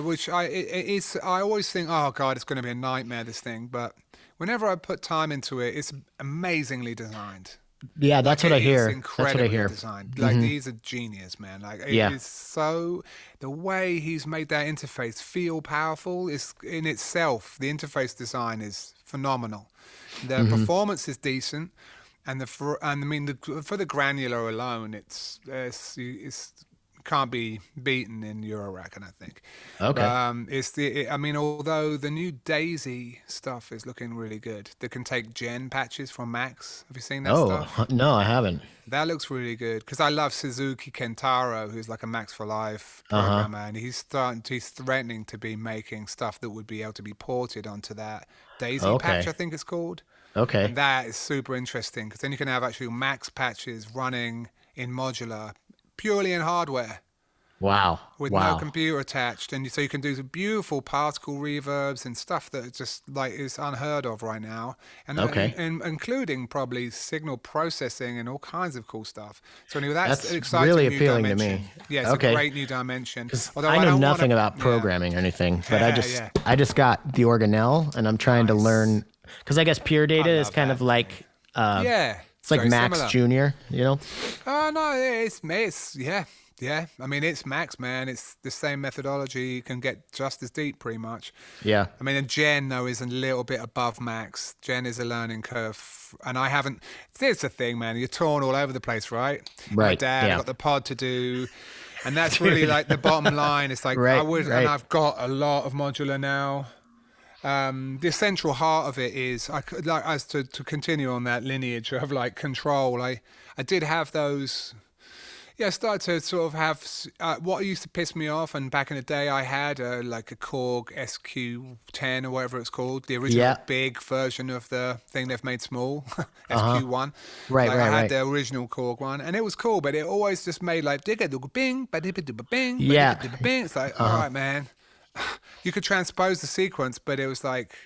which I always think, oh God, it's going to be a nightmare, this thing. But whenever I put time into it, it's amazingly designed. Yeah, that's what I hear. It's That's what I incredibly hear. designed. Like he's a genius, man. Like it Yeah. is so the way he's made that interface feel powerful is in itself. The interface design is phenomenal. The performance is decent, and for the granular alone, it's can't be beaten in Eurorack, and I think. Okay. Although the new Daisy stuff is looking really good. They can take gen patches from Max. Have you seen that stuff? No, I haven't. That looks really good because I love Suzuki Kentaro, who's like a Max for Life programmer, and he's threatening to be making stuff that would be able to be ported onto that Daisy patch, I think it's called. Okay. And that is super interesting because then you can have actual Max patches running in modular, purely in hardware. Wow. With no computer attached, and so you can do beautiful particle reverbs and stuff that just is unheard of right now, and including probably signal processing and all kinds of cool stuff. So anyway, that's an exciting really new appealing to dimension. me. Yeah, it's a great new dimension. Although I know nothing about programming or anything, but I just got the organelle, and I'm trying to learn because I guess pure data is kind of like it's like Max similar. Junior, Oh no, it's yeah. I mean, it's Max, man. It's the same methodology. You can get just as deep, pretty much. Yeah. I mean, and Gen, though, is a little bit above Max. Gen is a learning curve. And I haven't... Here's the thing, man. You're torn all over the place, right? Right, My dad yeah. got the pod to do. And that's really like the bottom line. It's like, and I've got a lot of modular now. The essential heart of it is, to continue on that lineage of like control, I did have those... Yeah, I started to sort of have what used to piss me off, and back in the day I had like a Korg SQ10 or whatever it's called, the original big version of the thing they've made small, SQ1. Right. I had the original Korg one, and it was cool, but it always just made like bing, bing. Yeah. It's like, all right, man. You could transpose the sequence, but it was like,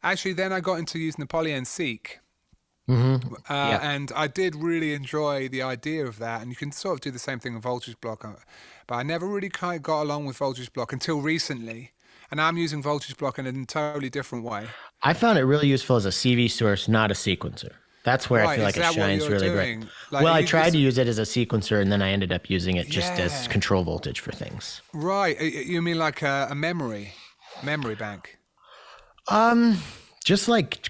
actually, then I got into using the poly-n-seq. And I did really enjoy the idea of that, and you can sort of do the same thing with voltage block, but I never really kind of got along with voltage block until recently, and I'm using voltage block in a totally different way. I found it really useful as a CV source, not a sequencer. That's where I feel like it shines really bright. Like, well, I tried to use it as a sequencer, and then I ended up using it just as control voltage for things. Right. You mean like a memory bank? Just like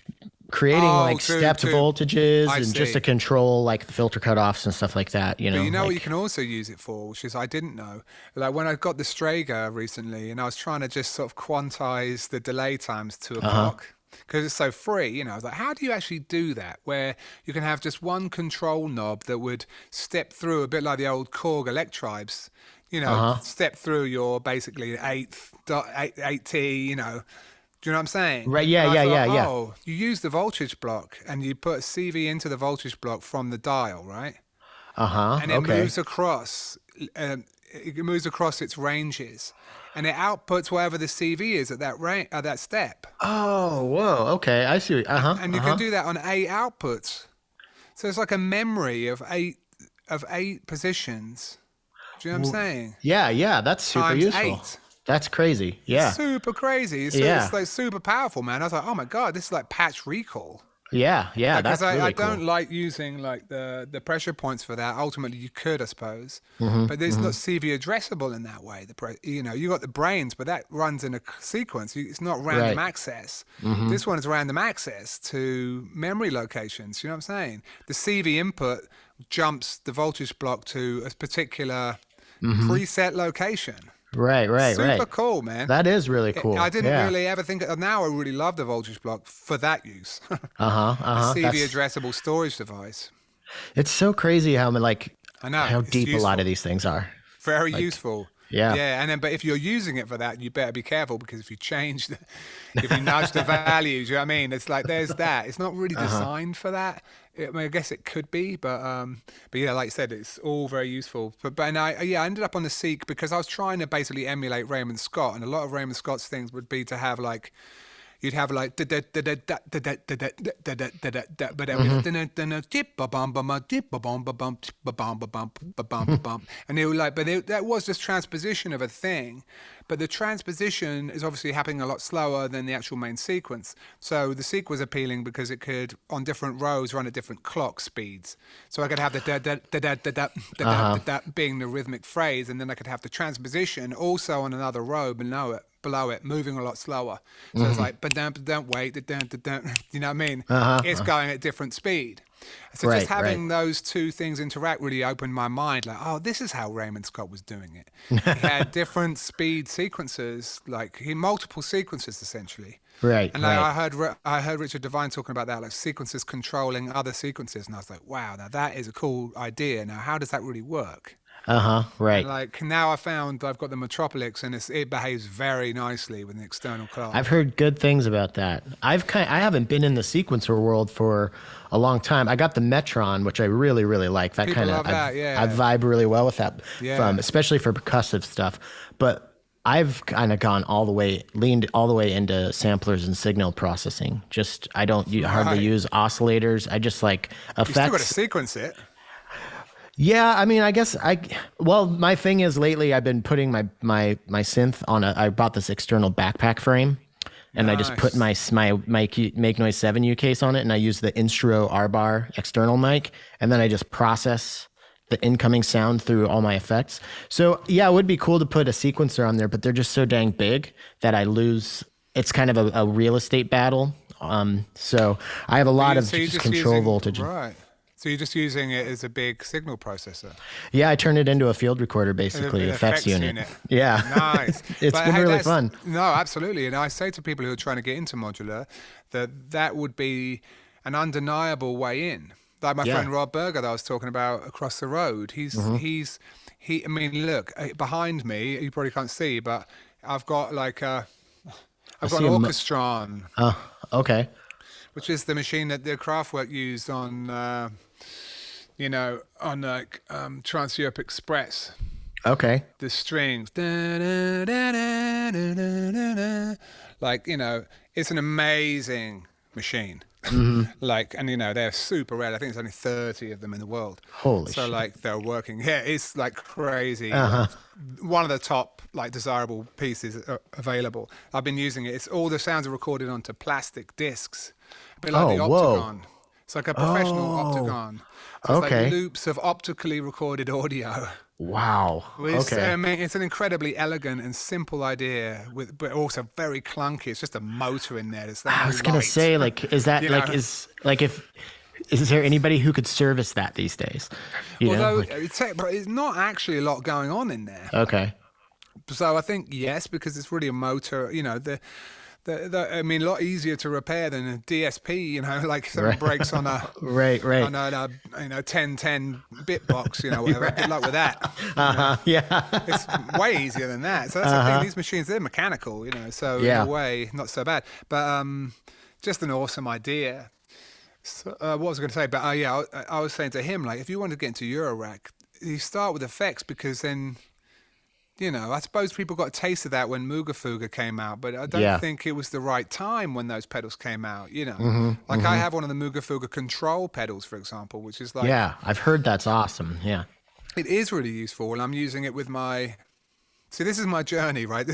creating stepped voltages and just to control like the filter cutoffs and stuff like that. You know, but you know what you can also use it for, which is I didn't know. Like when I got the Strager recently, and I was trying to just sort of quantize the delay times to a clock. Because it's so free, you know, I was like, how do you actually do that? Where you can have just one control knob that would step through a bit like the old Korg electribes, you know, step through your basically 8T, you know. Do you know what I'm saying? Right, yeah. Oh, you use the voltage block and you put CV into the voltage block from the dial, right? And it moves across. It moves across its ranges, and it outputs whatever the CV is at that step. Oh, whoa. Okay, I see. And you can do that on 8 outputs. So it's like a memory of eight positions. Do you know what I'm saying? Yeah. That's super Times useful. 8. That's crazy. Yeah. It's super crazy. It's like super powerful, man. I was like, oh my God, this is like patch recall. Yeah. That's really I cool. don't like using like the pressure points for that. Ultimately, you could, I suppose, but there's not CV addressable in that way. You got the brains, but that runs in a sequence. It's not random access. This one is random access to memory locations. You know what I'm saying? The CV input jumps the voltage block to a particular preset location. Right. Super cool, man. That is really cool. I didn't really ever think. Now I really love the voltage block for that use. CV addressable storage device. It's so crazy how how deep useful. A lot of these things are. Very useful. Yeah. And then, but if you're using it for that, you better be careful, because if you if you nudge the values, you know what I mean? It's like there's that. It's not really designed for that. I mean, I guess it could be, but yeah, like I said, it's all very useful. But I ended up on the Seek because I was trying to basically emulate Raymond Scott, and a lot of Raymond Scott's things would be to have like. You'd have like and it would like, but that was just transposition of a thing, but the transposition is obviously happening a lot slower than the actual main sequence. So the Seek was appealing because it could on different rows run at different clock speeds. So I could have the being the rhythmic phrase, and then I could have the transposition also on another row below it, moving a lot slower. So it's like, but don't wait, you know what I mean? It's going at different speed. So just having those two things interact really opened my mind. Like, oh, this is how Raymond Scott was doing it. He had different speed sequences, like multiple sequences essentially. And I heard Richard Devine talking about that, like sequences controlling other sequences, and I was like, wow, now that is a cool idea. Now, how does that really work? Right. And like now I found I've got the Metropolix, and it behaves very nicely with an external clock. I've heard good things about that. I haven't been in the sequencer world for a long time. I got the Metron, which I really, really like. That kind of, I vibe really well with that, especially for percussive stuff. But I've kind of leaned all the way into samplers and signal processing. I don't hardly use oscillators. I just like effects. You still got to sequence it. Yeah, I mean, I guess my thing is lately I've been putting my synth on I bought this external backpack frame, and I just put my Make Noise 7U case on it, and I use the Instro R-Bar external mic, and then I just process the incoming sound through all my effects. So yeah, it would be cool to put a sequencer on there, but they're just so dang big that I lose. It's kind of a real estate battle. So I have a lot of just control voltage. Right. So you're just using it as a big signal processor? Yeah, I turned it into a field recorder, basically, effects unit. Yeah. Nice. It's been really fun. No, absolutely. And I say to people who are trying to get into modular that would be an undeniable way in. Like my friend Rob Berger that I was talking about across the road. I mean, look, behind me, you probably can't see, but I've got like I've got an Orchestron. Okay. Which is the machine that the Kraftwerk used on, on like Trans-Europe Express. Okay. The strings. Like, it's an amazing machine. Like, and they're super rare. I think there's only 30 of them in the world. Holy so shit. like they're working. Yeah, it's like crazy. Uh-huh. One of the top like desirable pieces available. I've been using it. It's all the sounds are recorded onto plastic discs, a bit like Oh, the whoa. Optagon. It's like a professional Oh, Optagon. So it's okay. like loops of optically recorded audio. Wow. Okay. I mean, it's an incredibly elegant and simple idea, but also very clunky. It's just a motor in there. There's I no was gonna light. say, like, is that You like know? is there anybody who could service that these days? Although Like, but it's not actually a lot going on in there. okay. So I think yes, because it's really a motor. I mean, a lot easier to repair than a DSP. Like something breaks on a Right. on a 1010 bit box. Whatever. Good luck with that. Yeah. It's way easier than that. So that's the thing. These machines, they're mechanical. So in Yeah. a way, not so bad. But just an awesome idea. So, what was I going to say? But I was saying to him, like, if you want to get into Eurorack, you start with effects because then. I suppose people got a taste of that when Mooga Fuga came out, but I don't think it was the right time when those pedals came out, I have one of the Mooga Fuga control pedals, for example, which is like... Yeah, I've heard that's awesome. Yeah. It is really useful, and I'm using it with my... See, this is my journey, right?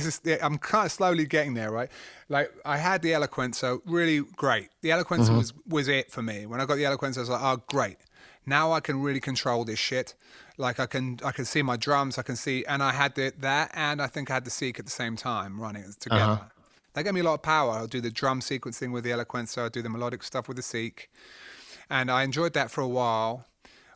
I'm kind of slowly getting there, right? Like, I had the Eloquence, so really great. The Eloquence was it for me. When I got the Eloquence, I was like, oh, great. Now I can really control this shit. Like I can see my drums, and I had that, and I think I had the Seek at the same time running together. They gave me a lot of power. I'll do the drum sequencing with the Eloquence, so I do the melodic stuff with the Seek, and I enjoyed that for a while.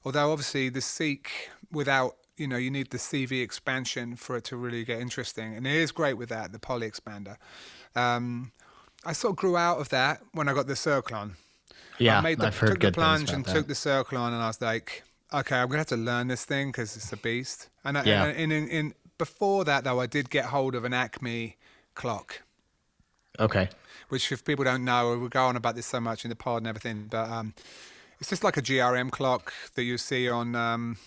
Although obviously the Seek without, you need the CV expansion for it to really get interesting, and it is great with that, the poly expander. I sort of grew out of that when I got the Circlone. Yeah, I've took the plunge and took the Circlone, and I was like, okay, I'm gonna have to learn this thing because it's a beast. And in before that though, I did get hold of an Acme clock. Okay. Which, if people don't know, we go on about this so much in the pod and everything, but it's just like a GRM clock that you see on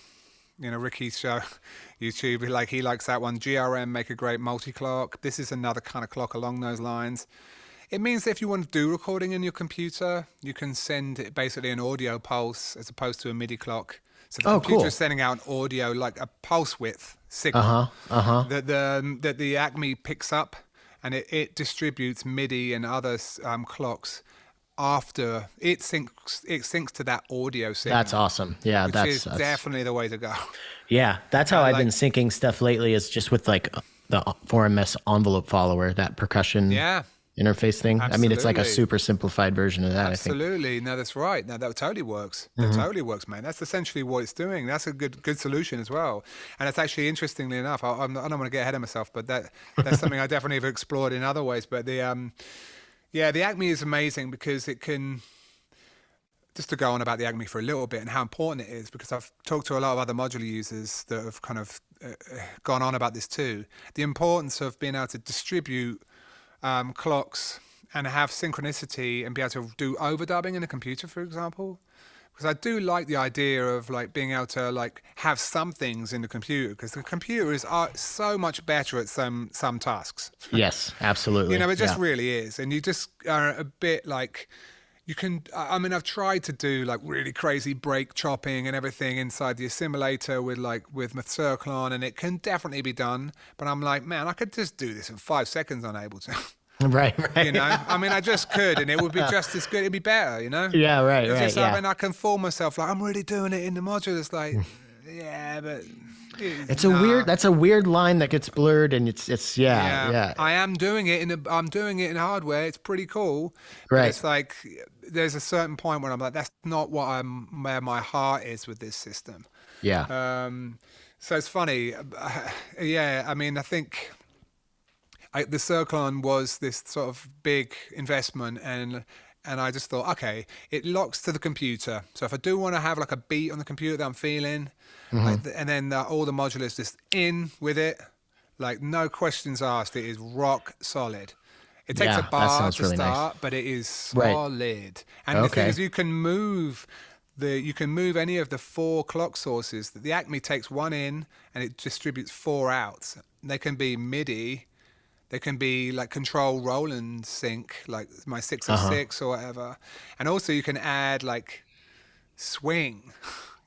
Ricky's show, YouTube. Like, he likes that one. GRM make a great multi-clock. This is another kind of clock along those lines. It means that if you want to do recording in your computer, you can send it basically an audio pulse as opposed to a MIDI clock. So the computer is sending out an audio, like a pulse width signal that the Acme picks up, and it distributes MIDI and other clocks after it syncs to that audio signal. That's awesome. Yeah, that's definitely the way to go. Yeah, that's how I've been syncing stuff lately, is just with like the 4MS envelope follower, that percussion interface thing. Absolutely. I mean, it's like a super simplified version of that. Absolutely. I think. No, that's right. No, that totally works. That totally works, man. That's essentially what it's doing. That's a good solution as well. And it's actually, interestingly enough, I don't want to get ahead of myself, but that's something I definitely have explored in other ways. But the Acme is amazing because it can, just to go on about the Acme for a little bit and how important it is, because I've talked to a lot of other modular users that have kind of gone on about this too. The importance of being able to distribute clocks and have synchronicity and be able to do overdubbing in a computer, for example. Because I do like the idea of like being able to like have some things in the computer, because the computers are so much better at some tasks. Yes, absolutely. It just really is. And you just are a bit like, you can, I mean, I've tried to do like really crazy break chopping and everything inside the assimilator with my Circlone, and it can definitely be done. But I'm like, man, I could just do this in 5 seconds, unable to. Right. I mean, I just could, and it would be just as good. It'd be better, Yeah, right. I mean, I can fool myself like I'm really doing it in the module. It's like, yeah, but that's a weird line that gets blurred, and it's yeah. I am doing it I'm doing it in hardware. It's pretty cool. Right. But it's like there's a certain point where I'm like, that's not where my heart is with this system. Yeah. So it's funny. I mean, I think the Circlone was this sort of big investment, and I just thought, okay, it locks to the computer. So if I do want to have like a beat on the computer that I'm feeling, and then all the modulars just in with it, like no questions asked, it is rock solid. It takes a bar to really start, nice. But it is solid. And the thing is, you can move any of the 4 clock sources. The Acme takes 1 in and it distributes 4 out. They can be MIDI. They can be like control, roll, and sync, like my 606 or whatever. And also you can add like swing.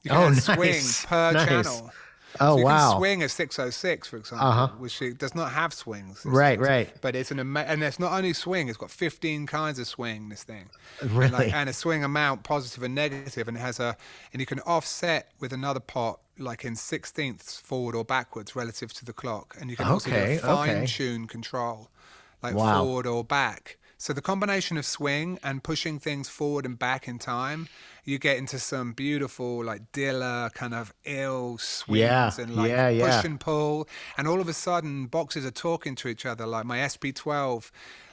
You can Oh, add swing nice. per Nice. channel. Oh, So you can wow. swing a 606, for example, Uh-huh. which it does not have swings. Right, right. But it's and it's not only swing; it's got 15 kinds of swing. This thing, Really? and a swing amount, positive and negative, and it has and you can offset with another pot, like in 16ths forward or backwards relative to the clock, and you can also do a Okay, fine okay. tune control, like Wow. forward or back. So the combination of swing and pushing things forward and back in time, you get into some beautiful like Dilla kind of ill Yeah, swings and like yeah, push yeah. and pull. And all of a sudden boxes are talking to each other. Like my SP12,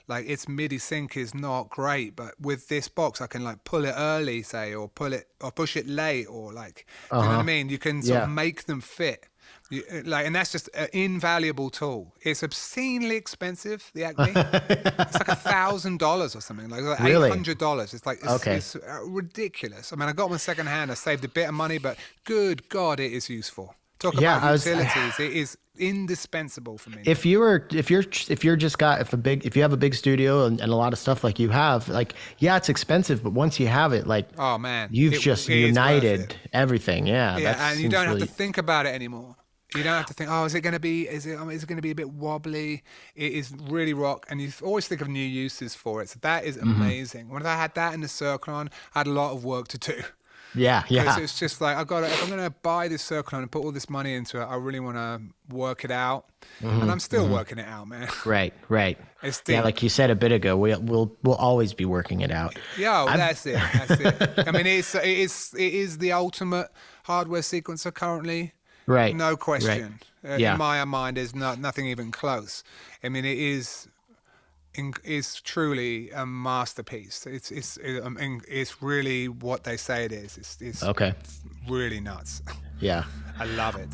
like its MIDI sync is not great, but with this box I can like pull it early, say, or pull it or push it late, or like, do you know what I Uh-huh. mean? You can sort of Yeah. make them fit. And that's just an invaluable tool. It's obscenely expensive, the Acme. It's like $1,000 or something, like Really? $800. It's like Okay. it's ridiculous. I mean, I got one second hand. I saved a bit of money, but good God, it is useful. Talk Yeah, about utilities. It is indispensable for me, man. if you have a big studio and a lot of stuff like you have, like, yeah, it's expensive, but once you have it, like, Oh man, you've just it is worth it. united everything. Yeah, that Yeah, and you seems don't have to really, think about it anymore. You don't have to think, oh, is it going to be, is it going to be a bit wobbly? It is really rock, and you always think of new uses for it. So that is amazing. When I had that in the Circlone, I had a lot of work to do. yeah, Because yeah. it's just like, if I'm going to buy this Circlone and put all this money into it, I really want to work it out. And I'm still working it out, man. Right, right. It's Yeah, deep. like you said a bit ago, we'll always be working it out. Yo, I've that's it. That's it. I mean, it is the ultimate hardware sequencer currently. Right, No right. question. Yeah. In my mind, there's nothing even close. I mean, it's truly a masterpiece. It's really what they say it is. It's Okay. really nuts. Yeah. I love it.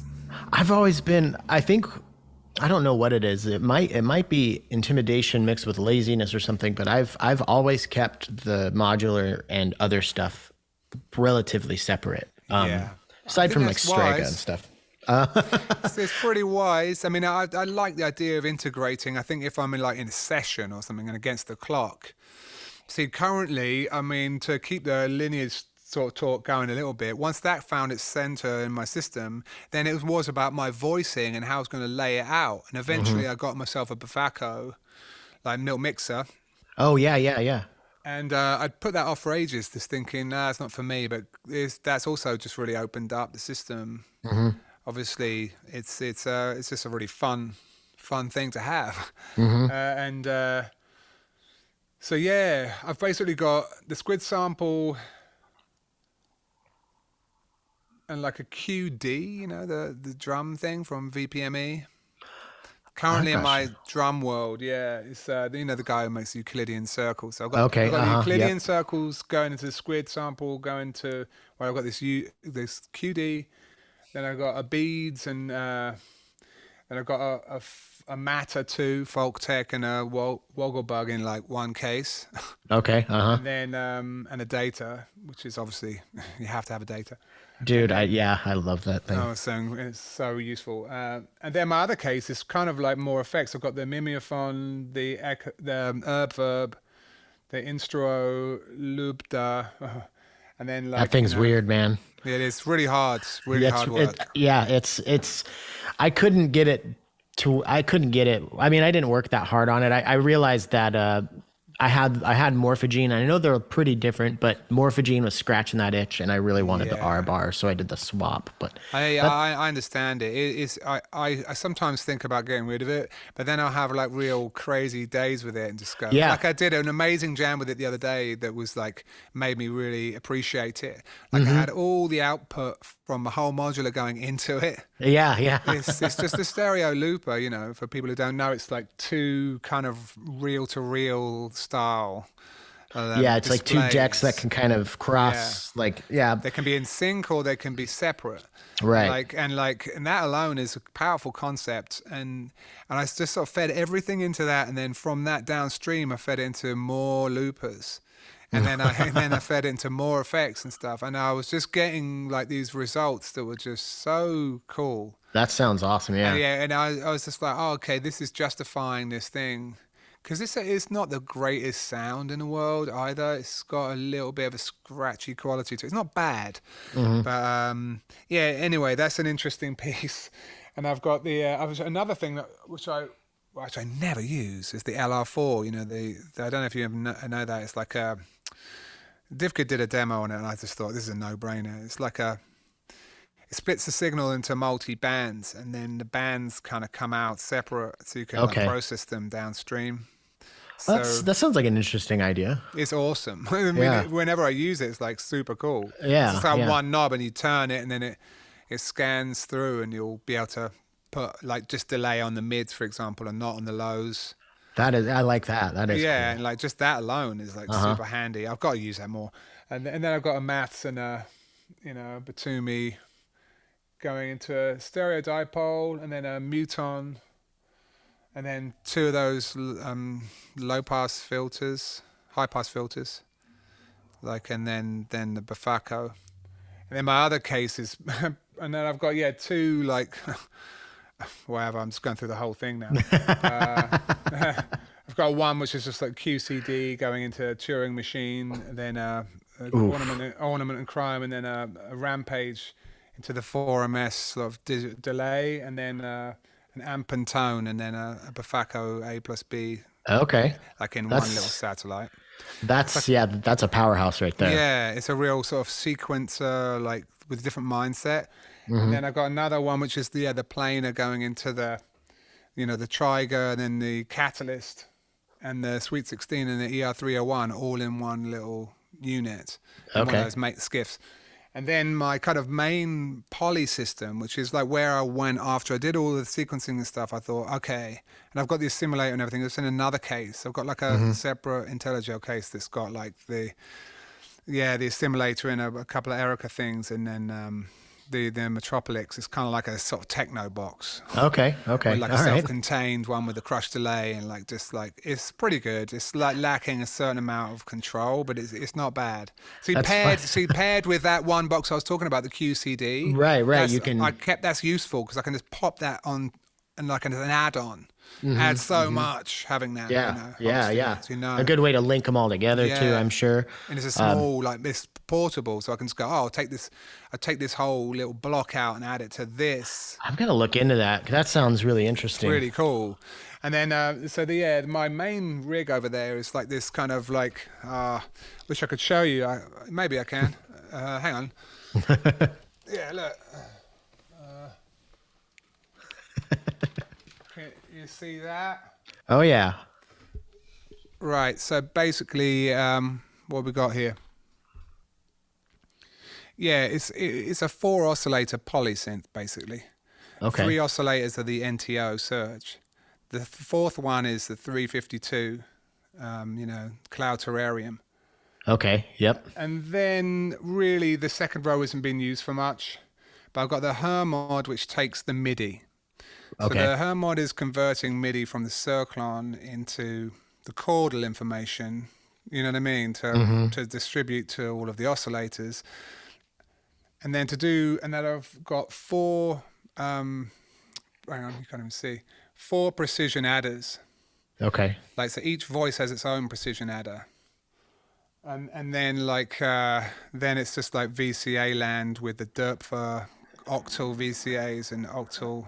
I've always been, I don't know what it is. It might be intimidation mixed with laziness or something, but I've always kept the modular and other stuff relatively separate. Yeah. I Aside think from like that's Strega and wise. stuff. It's pretty wise. I mean, I like the idea of integrating. I think if I'm in a session or something and against the clock. See, currently, I mean, to keep the lineage sort of talk going a little bit, once that found its center in my system, then it was about my voicing and how I was going to lay it out. And eventually I got myself a Bafako, like Milt Mixer. Oh yeah, yeah, yeah. And I'd put that off for ages, just thinking, nah, it's not for me. But that's also just really opened up the system. Obviously, it's just a really fun thing to have. So yeah, I've basically got the squid sample and like a QD, the drum thing from VPME. Currently in my Gotcha. drum world, yeah, it's the guy who makes the Euclidean circles. So Okay. I've got the Euclidean Yep. circles going into the squid sample, going to where I've got this QD. Then I've got a beads and then I've got a matter two folk tech and a woggle bug in like one case, Okay. and then and a data, which is obviously you have to have a data. And Dude, then I love that thing. oh, so it's so useful. And then my other case is kind of like more effects. I've got the mimeophone, the herb verb, the instro lubda, and then like That thing's weird, man. it is really hard. It's really It's hard work. it's I couldn't get it I couldn't get it. I mean, I didn't work that hard on it. I realized that I had Morphogene. I know they're pretty different, but Morphogene was scratching that itch, and I really wanted the R Yeah. bar, so I did the swap. But I understand it. It is I sometimes think about getting rid of it, but then I'll have like real crazy days with it and just go. Yeah. Like I did an amazing jam with it the other day that was like made me really appreciate it. Like I had all the output from the whole modular going into it. yeah, yeah, It's just a stereo looper, for people who don't know. It's like two kind of reel to reel style. yeah. It's like two decks that displays. can kind of cross. Like, yeah, They can be in sync or they can be separate. right. And that alone is a powerful concept. And I just sort of fed everything into that, and then from that downstream, I fed it into more loopers. And then I fed it into more effects and stuff. And I was just getting like these results that were just so cool. That sounds awesome. And Yeah. yeah, and I was just like, oh, okay, this is justifying this thing. Because this is not the greatest sound in the world either. It's got a little bit of a scratchy quality to it. It's not bad. Hmm. But yeah, anyway, that's an interesting piece. And I've got the another thing which I never use is the LR4. You know, I don't know if you ever know that. It's like a Divka did a demo on it, and I just thought this is a no-brainer. It's like it splits the signal into multi bands, and then the bands kind of come out separate, so you can like Okay. process them downstream. So That sounds like an interesting idea. it's awesome. I mean, Yeah. whenever I use it, it's like super cool. It's Yeah. just like Yeah. one knob, and you turn it, and then it scans through, and you'll be able to put like just delay on the mids, for example, and not on the lows. I like that. That is Yeah, cool. and like just that alone is like Uh-huh. super handy. I've got to use that more. And then I've got a maths and a Batumi going into a stereo dipole, and then a muton, and then two of those low pass filters, high pass filters, like, and then the Bafako, and then my other case is, and then I've got two like, whatever. I'm just going through the whole thing now. I've got one which is just like QCD going into a Turing machine, and then ornament and crime, and then a rampage into the 4MS sort of delay, and then an amp and tone, and then a Bafako A plus B, Okay. like in one That's little satellite. that's a powerhouse right there. Yeah, it's a real sort of sequencer, like with a different mindset. And then I've got another one which is the planar going into the Trigger, and then the Catalyst, and the Sweet 16 and the ER301 all in one little unit. In one Okay. of those mate skiffs. And then my kind of main poly system, which is like where I went after I did all the sequencing and stuff, I thought, okay, and I've got the assimilator and everything. It's in another case. I've got like a separate IntelliGel case that's got like the assimilator in a couple of Erica things, and then the Metropolix is kind of like a sort of techno box. Okay. Okay. Or like a All right. self-contained one with a crush delay, and like just like it's pretty good. It's like lacking a certain amount of control, but it's not bad. See, That's paired with that one box I was talking about, the QCD. Right. That's useful because I can just pop that on and like as an add-on. Adds so much having that. Yeah. Yeah. A good way to link them all together too, Yeah. I'm sure. And it's a small, like this portable, so I can just go, I'll take this whole little block out and add it to this. I'm gonna look into that. 'Cause that sounds really interesting. Really cool. And then, my main rig over there is like this kind of like, wish I could show you. Maybe I can. Hang on. Yeah, look. Can you see that? Oh yeah. Right. So basically, what we got here? Yeah, it's a 4 oscillator polysynth basically. Okay. 3 oscillators are the NTO surge. The fourth one is the 352, Cloud Terrarium. Okay. Yep. And then really the second row isn't being used for much. But I've got the Hermod, which takes the MIDI. Okay. So the Hermod is converting MIDI from the Circlon into the caudal information, you know what I mean, to distribute to all of the oscillators. And then I've got 4, hang on, you can't even see, 4 precision adders. Okay. Like, so each voice has its own precision adder. And then then it's just like VCA land with the Derpfer octal VCAs and octal,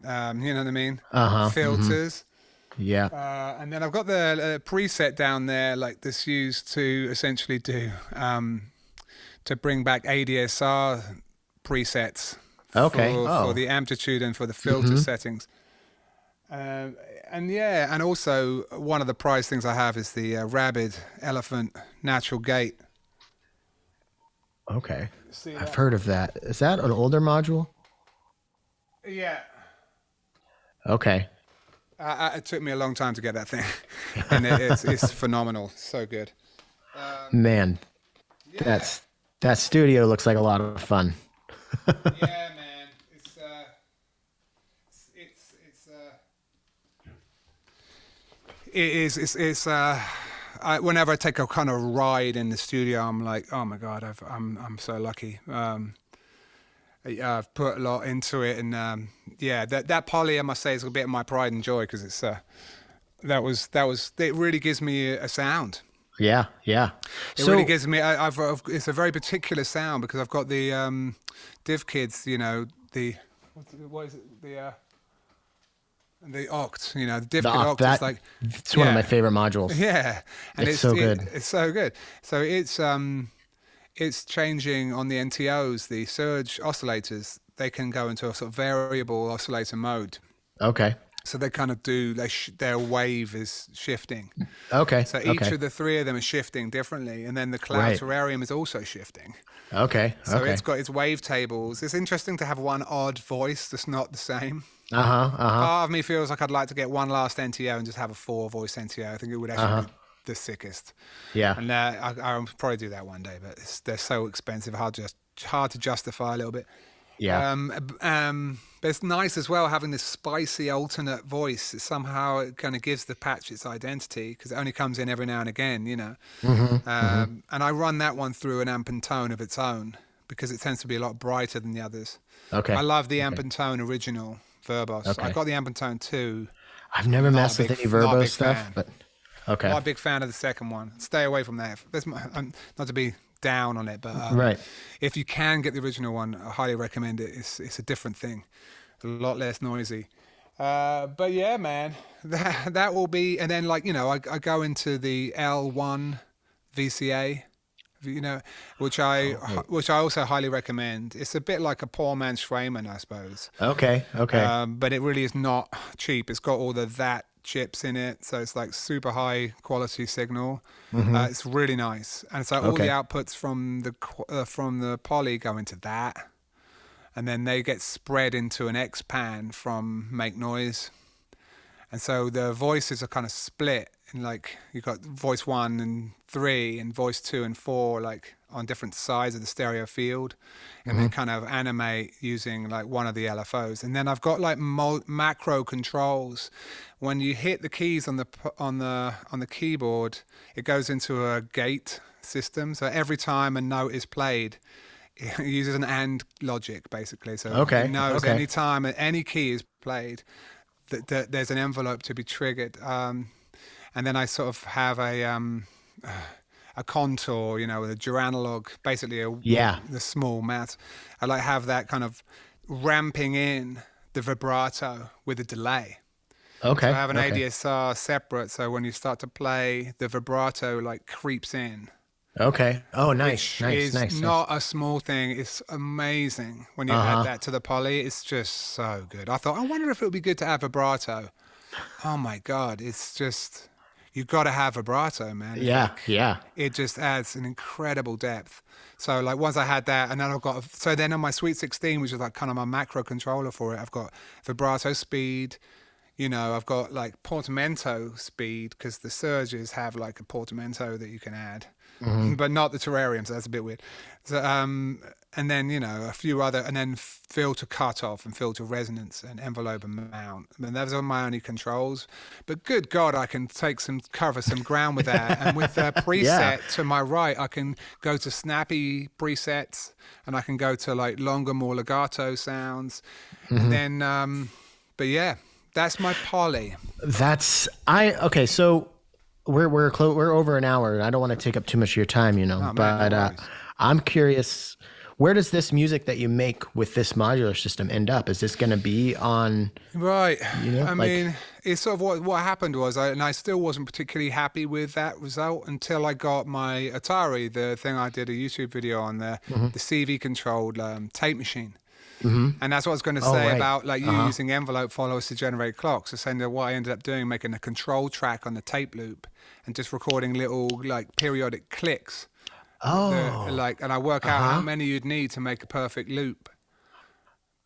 you know what I mean? Filters. Yeah. And then I've got the preset down there, like this used to essentially do, to bring back ADSR presets Okay. for the amplitude and for the filter settings. And also one of the prize things I have is the Rabid Elephant Natural Gate. Okay. See I've that? heard of that. Is that an older module? Yeah. Okay. It took me a long time to get that thing, and it's phenomenal. So good. Man, that studio looks like a lot of fun. Yeah, man. Whenever I take a kind of ride in the studio, I'm like, oh my God, I'm so lucky. I've put a lot into it, and that poly, I must say, is a bit of my pride and joy because it's it really gives me a sound. Yeah, yeah. It really gives me. It's a very particular sound because I've got the div kids. What is it? The oct. The div kid oct. It's like it's one of my favorite modules. Yeah, and it's so good. It's so good. So it's changing on the NTOs, the surge oscillators. They can go into a sort of variable oscillator mode. Okay. So they kind of do, their wave is shifting. Okay. So each of the three of them is shifting differently. And then the cloud terrarium is also shifting. Okay. So it's got its wave tables. It's interesting to have one odd voice that's not the same. Part of me feels like I'd like to get one last NTO and just have a 4-voice NTO. I think it would actually be the sickest. Yeah. And I'll probably do that one day, but they're so expensive, hard to justify a little bit. Yeah. But it's nice as well having this spicy alternate voice. Somehow it kind of gives the patch its identity because it only comes in every now and again, And I run that one through an amp and tone of its own because it tends to be a lot brighter than the others. Okay. I love the amp and tone original Verbos. Okay. I got the amp and tone too. I've never messed with any Verbos stuff, but okay. Not a big fan of the second one. Stay away from that. Not to be down on it, but right. If you can get the original one, I highly recommend it. It's a different thing, a lot less noisy. But yeah, man, that will be. And then I go into the L1 VCA, which I also highly recommend. It's a bit like a poor man's Schraman, I suppose. Okay. But it really is not cheap. It's got all that chips in it, so it's like super high quality signal. It's really nice, and so all the outputs from the poly go into that, and then they get spread into an X-pan from make noise, and so the voices are kind of split. And you've got voice 1 and 3 and voice 2 and 4 on different sides of the stereo field, and they kind of animate using one of the LFOs. And then I've got macro controls. When you hit the keys on the keyboard, it goes into a gate system. So every time a note is played, it uses an AND logic basically. So it knows any time any key is played that there's an envelope to be triggered. And then I sort of have a contour, with a Duranalog, basically the small mat. I have that kind of ramping in the vibrato with a delay. Okay. So I have an ADSR separate, so when you start to play, the vibrato creeps in. Okay. Oh, nice. It's not a small thing. It's amazing when you add that to the poly. It's just so good. I thought, I wonder if it would be good to have vibrato. Oh my God, it's just. You've got to have vibrato, man. Yeah. It just adds an incredible depth. So like once I had that, and then I've got, so then on my Sweet 16, which is like kind of my macro controller for it, I've got vibrato speed, you know, I've got like portamento speed, because the Surges have like a portamento that you can add, but not the Terrarium, so that's a bit weird. So, and then, you know, a few other, and then filter cutoff and filter resonance and envelope and mount. I mean, those are my only controls. But good God, I can cover some ground with that. And with the preset to my right, I can go to snappy presets, and I can go to like longer, more legato sounds. And then, but yeah, that's my poly. Okay. So we're over an hour, and I don't want to take up too much of your time, you know. No I'm curious, where does this music that you make with this modular system end up? Is this going to be on? Right. You know, I mean, it's sort of what happened was, I still wasn't particularly happy with that result until I got my Atari, the thing I did a YouTube video on, the CV controlled tape machine. And that's what I was going to say about like you using envelope followers to generate clocks. So saying that what I ended up doing, making a control track on the tape loop and just recording little like periodic clicks. And I work out how many you'd need to make a perfect loop.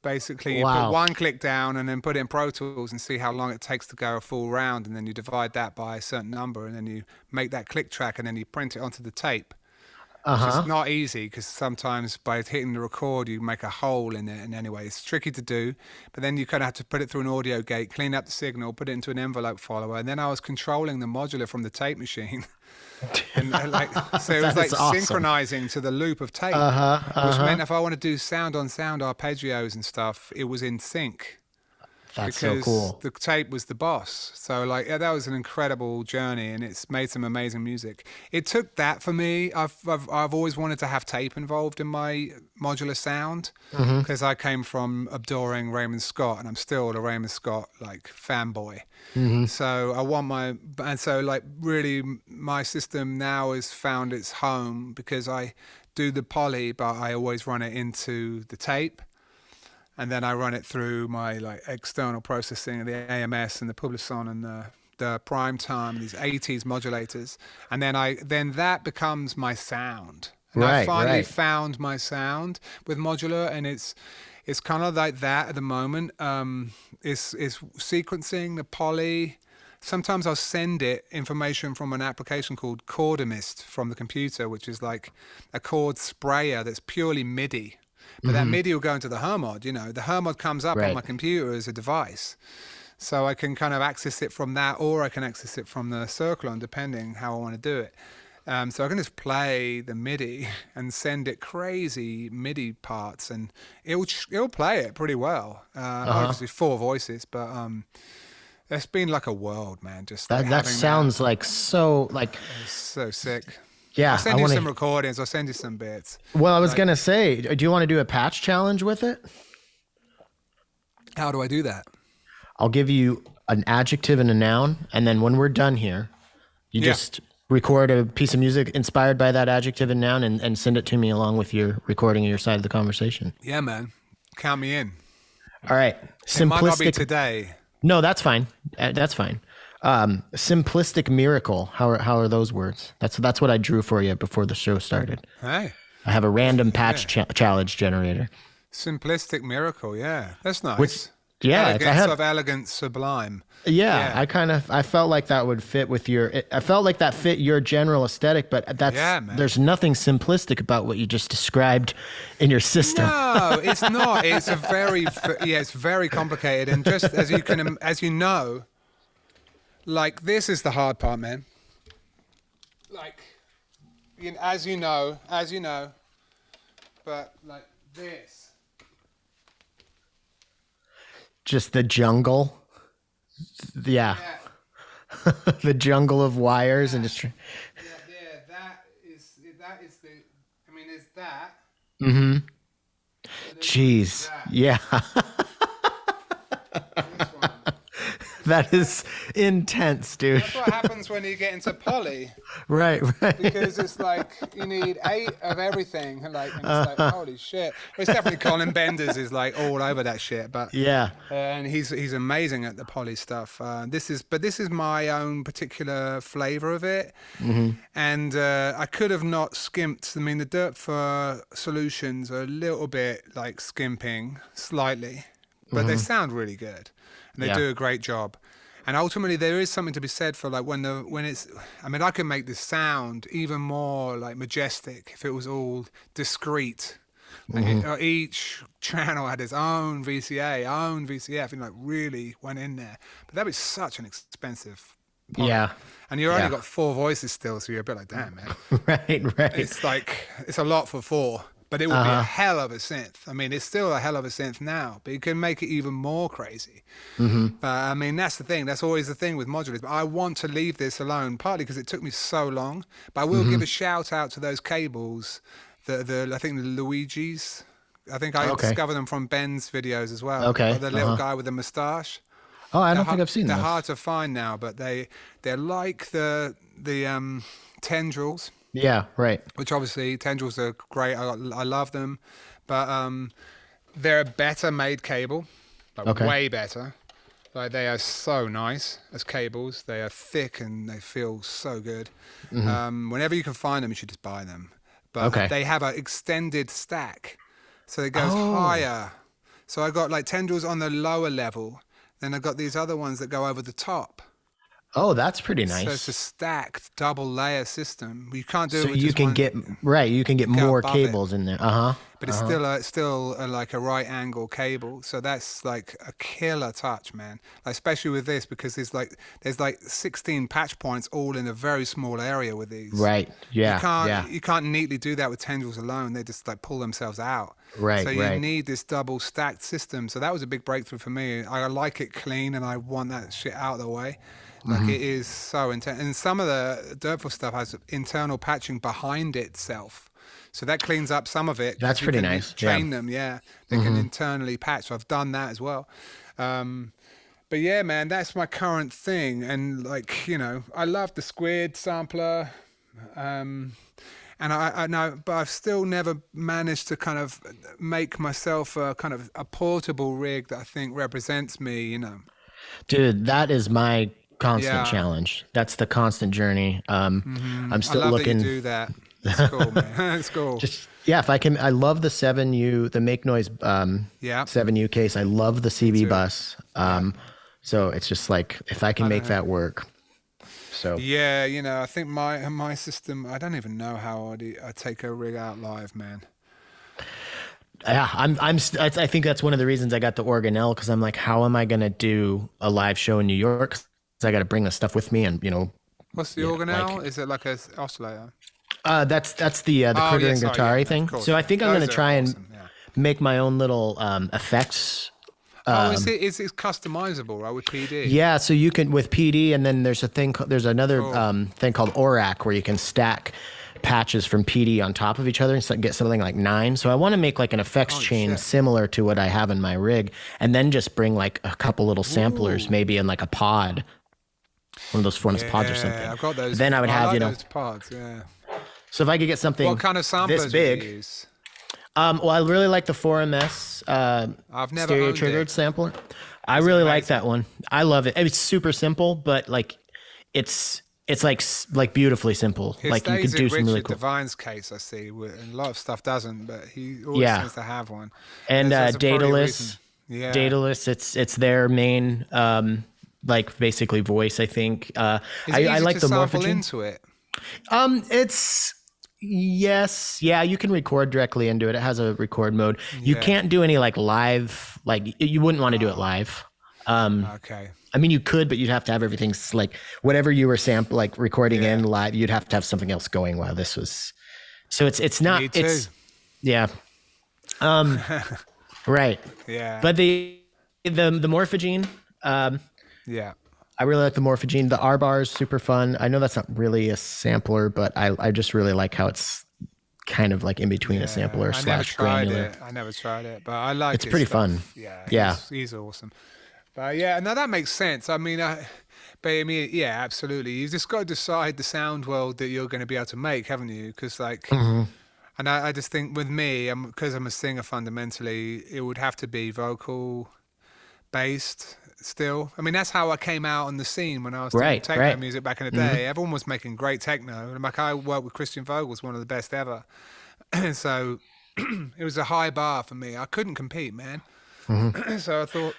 Basically, you put one click down and then put it in Pro Tools and see how long it takes to go a full round, and then you divide that by a certain number, and then you make that click track, and then you print it onto the tape. It's not easy, because sometimes by hitting the record you make a hole in it, and anyway it's tricky to do, but then you kind of have to put it through an audio gate, clean up the signal, put it into an envelope follower, and then I was controlling the modular from the tape machine. And like, so it was That like is awesome. synchronizing to the loop of tape, which meant if I want to do sound on sound arpeggios and stuff, it was in sync. That's so Because cool. the tape was the boss. So like, yeah, that was an incredible journey, and it's made some amazing music. It took that for me. I've always wanted to have tape involved in my modular sound, because I came from adoring Raymond Scott, and I'm still a Raymond Scott like fanboy. So I want and so like really my system now has found its home because I do the poly, but I always run it into the tape. And then I run it through my like external processing of the AMS and the Publison and the prime time, these 80s modulators. And then that becomes my sound. And I finally found my sound with modular, and it's kind of like that at the moment. It's sequencing the poly. Sometimes I'll send it information from an application called Chordamist from the computer, which is like a chord sprayer that's purely MIDI. But that MIDI will go into the HerMod, The HerMod comes up on my computer as a device. So I can kind of access it from that, or I can access it from the Circlone, depending how I want to do it. So I can just play the MIDI and send it crazy MIDI parts, and it'll play it pretty well. Obviously 4 voices, but it's been like a world, man. Just That sounds like so it's so sick. Yeah, I'll send you some recordings. I'll send you some bits. Well, I was going to say, do you want to do a patch challenge with it? How do I do that? I'll give you an adjective and a noun, and then when we're done here, you just record a piece of music inspired by that adjective and noun and send it to me along with your recording of your side of the conversation. Yeah, man. Count me in. All right. It might not be today. No, that's fine. That's fine. Simplistic miracle. How are those words? That's what I drew for you before the show started. Hey. I have a random patch challenge generator. Simplistic miracle. Yeah, that's nice. Elegant, sublime. Yeah, I felt like that would fit with I felt like that fit your general aesthetic, but there's nothing simplistic about what you just described in your system. No, it's not. It's it's very complicated, and just as you know. Like, this is the hard part, man. Like, as you know, but like this. Just the jungle. Yeah. The jungle of wires and just. That is the. I mean, it's that. Mm-hmm. Jeez. Yeah. This one. That is intense, dude. That's what happens when you get into poly. Right. Because it's like you need 8 of everything. And it's like, holy shit. It's definitely Colin Benders is like all over that shit. But yeah. And he's amazing at the poly stuff. This is my own particular flavor of it. Mm-hmm. And I could have not skimped. I mean, the Dirt for solutions are a little bit like skimping slightly, but they sound really good. And they do a great job. And ultimately, there is something to be said for like when it's. I mean, I could make this sound even more like majestic if it was all discrete. Like each channel had its own VCA, own VCF, and like really went in there. But that'd be such an expensive. Part. Yeah. And you've only got 4 voices still, so you're a bit like, damn, man. Right. It's like it's a lot for 4. But it would be a hell of a synth. I mean, it's still a hell of a synth now, but you can make it even more crazy. Mm-hmm. But I mean, that's the thing. That's always the thing with modulars. But I want to leave this alone, partly because it took me so long. But I will give a shout out to those cables, I think the Luigi's. I think I discovered them from Ben's videos as well. Okay. The little guy with the moustache. Oh, I don't think I've seen they're those. They're hard to find now, but they're like the tendrils. Yeah, right. Which obviously tendrils are great. I love them, but they're a better made cable, way better. Like they are so nice as cables. They are thick and they feel so good. Mm-hmm. Whenever you can find them, you should just buy them. But they have an extended stack, so it goes higher. So I got like tendrils on the lower level. Then I got these other ones that go over the top. Oh, that's pretty So it's a nice. stacked double layer system. You can't do So it with you just can one. get right. You can get Go more above it. cables in there. Uh huh. But Uh huh. it's still like a right angle cable, so that's like a killer touch, man. Like, especially with this, because there's like 16 patch points all in a very small area with these. Right. Yeah. Yeah. You can't neatly do that with tendrils alone. They just like pull themselves out. So Right. you Right. need this double stacked system. So that was a big breakthrough for me. I like it clean, and I want that shit out of the way. Like, it is so intense. And some of the Dirtful stuff has internal patching behind itself. So that cleans up some of it That's because you pretty can nice. Yeah. train them. Yeah, they can internally patch. So I've done that as well. But yeah, man, that's my current thing. And like, I love the Squid sampler. And I know, but I've still never managed to kind of make myself a kind of a portable rig that I think represents me. Dude, that is my constant Yeah. challenge. That's the constant journey. I'm I still love that you looking. do that. It's cool, man. It's cool. Just yeah, if I can, I love the 7U, the Make Noise Yeah. 7U case. I love the CB too. bus. So it's just like if I can make that work. So Yeah, I think my system. I don't even know how I take a rig out live, man. yeah, I think that's one of the reasons I got the organelle, because I'm like, how am I gonna do a live show in New York? 'Cause I got to bring this stuff with me, and What's the organelle? Is it like a oscillator? that's the critter and guitar of thing. course. So I think I'm Those gonna are try awesome, and yeah. make my own little effects. Is it customizable, right, with PD? Yeah, so you can with PD, and then there's another thing called ORAC where you can stack patches from PD on top of each other and get something like 9. So I want to make like an effects chain shit. similar to what I have in my rig, and then just bring like a couple little samplers, maybe in like a pod, one of those Fuertes pods or something. I've got those. Then I would have like those pods. Yeah. So if I could get something What kind of samplers this would big. you use? Well, I really like the 4MS I've never stereo owned triggered it. sampler. I really like that one. I love it. It's super simple, but like it's like beautifully simple. It Like you stays could do in some Richard really cool. Devine's case, I see, and a lot of stuff doesn't, but he always Yeah. seems to have one. And There's probably a Daedalus, reason. Yeah. Daedalus, it's their main like basically voice. I think. Is it easy I like to the sample Morphogen. into it? It's yes, yeah. You can record directly into it. It has a record mode. You Yeah. can't do any like live. Like you wouldn't want to do it live. Okay. I mean, you could, but you'd have to have everything like whatever you were like recording in live. You'd have to have something else going while this was. So it's not. Me too. It's yeah. Right. Yeah. But the Morphogene. Yeah. I really like the Morphogene. The R bar is super fun. I know that's not really a sampler, but I just really like how it's kind of like in between a sampler I never / tried granular. it. I never tried it, but I like it. It's pretty fun. Yeah. Yeah. He's awesome. But yeah, no, that makes sense. I mean, yeah, absolutely. You've just got to decide the sound world that you're going to be able to make, haven't you? Because like, and I just think with me, because I'm a singer fundamentally, it would have to be vocal based still. I mean, that's how I came out on the scene when I was doing techno music back in the day. Everyone was making great techno. And like, I worked with Christian Vogel's, one of the best ever. So it was a high bar for me. I couldn't compete, man. So I thought,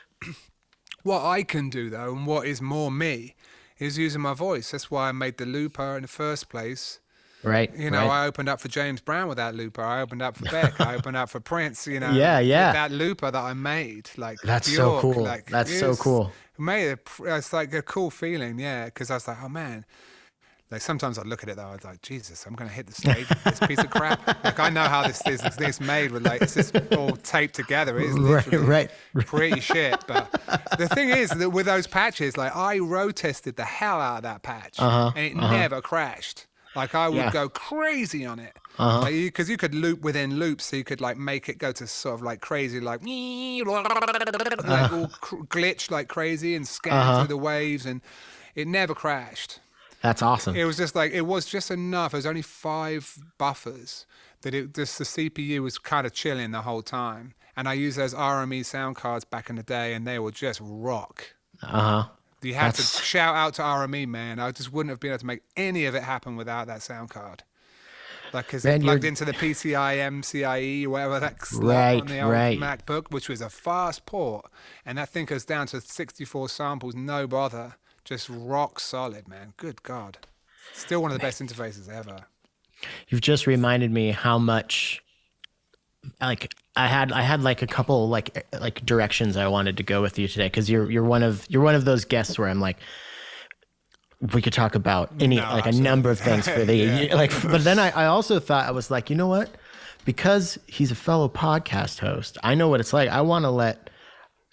what I can do though, and what is more me, is using my voice. That's why I made the looper in the first place. Right. I opened up for James Brown with that looper. I opened up for Beck. I opened up for Prince. Yeah. With that looper that I made. Like That's Bjork, so cool. like, That's so cool. It's like a cool feeling, yeah. Because I was like, oh man. Like sometimes I look at it though, I was like, Jesus, I'm gonna hit the stage with this piece of crap. Like I know how this is made with like it's just all taped together. It's literally Right. pretty shit. But the thing is that with those patches, like I road tested the hell out of that patch, and it never crashed. Like I would go crazy on it, because you could loop within loops, so you could like make it go to sort of like crazy, like all glitch like crazy and scan through the waves, and it never crashed. That's awesome. It was just like, it was just enough. There was only 5 buffers that the CPU was kind of chilling the whole time. And I used those RME sound cards back in the day, and they were just rock. You had to shout out to RME, man. I just wouldn't have been able to make any of it happen without that sound card. Like, because it plugged into the PCI MCIe or whatever that slot on the old MacBook, which was a fast port. And that thing goes down to 64 samples, no bother. just rock solid, man. Good God. Still one of the best interfaces ever. You've just reminded me how much like I had like a couple like directions I wanted to go with you today, because you're one of those guests where I'm like, we could talk about a number of things for the but then I also thought, I was like, you know what? Because he's a fellow podcast host, I know what it's like. I want to let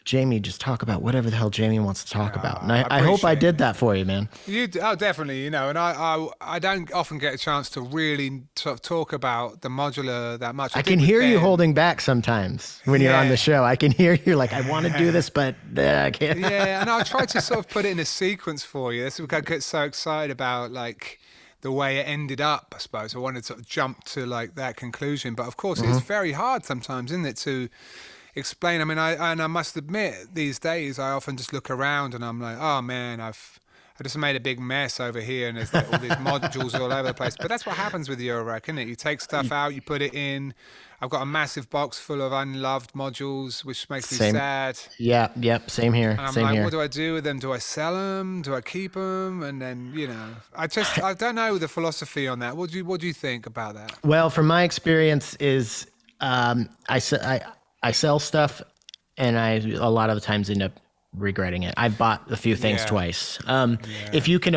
Jamie just talk about whatever the hell Jamie wants to talk about. And I hope I did that for you, man. Definitely, and I don't often get a chance to really talk about the modular that much. I can hear you holding back sometimes when you're on the show. I can hear you like, I want to do this, but I can't. Yeah, and I try to sort of put it in a sequence for you. That's because I get so excited about like the way it ended up, I suppose. I wanted to sort of jump to like that conclusion. But of course, it's very hard sometimes, isn't it, to explain. I mean, I must admit, these days I often just look around and I'm like, oh man, I just made a big mess over here, and there's like all these modules all over the place. But that's what happens with Eurorack, isn't it? You take stuff out, you put it in. I've got a massive box full of unloved modules, which makes me sad. Yeah, yep, same here. And I'm like, what do I do with them? Do I sell them? Do I keep them? And then, I don't know the philosophy on that. What do you think about that? Well, from my experience is, I sell stuff, and I a lot of the times end up regretting it. I've bought a few things twice. If you can,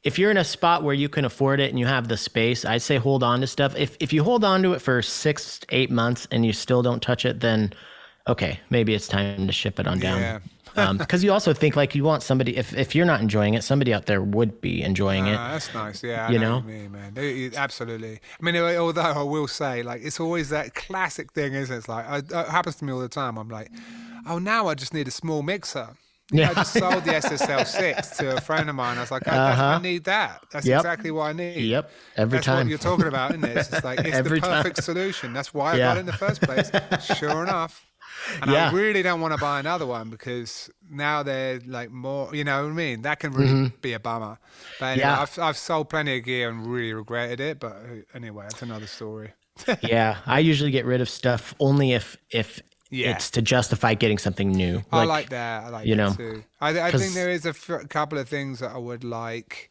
if you're in a spot where you can afford it and you have the space, I'd say hold on to stuff. If you hold on to it for 6 to 8 months and you still don't touch it, then okay, maybe it's time to ship it on down. Because you also think like you want somebody, if you're not enjoying it, somebody out there would be enjoying it. That's nice. Yeah, I know what you mean, man. Absolutely. I mean, although I will say, like, it's always that classic thing, isn't it? It's like, it happens to me all the time. I'm like, oh, now I just need a small mixer. I just sold the SSL6 to a friend of mine. I was like, I need that. That's exactly what I need. Yep. That's what you're talking about, isn't it? It's like, it's the perfect solution. That's why I got it in the first place. Sure enough. And I really don't want to buy another one, because now they're like more, you know what I mean? That can really be a bummer. But anyway, I've sold plenty of gear and really regretted it. But anyway, that's another story. I usually get rid of stuff only if it's to justify getting something new. I like that. I like that too. I think there is a couple of things that I would like.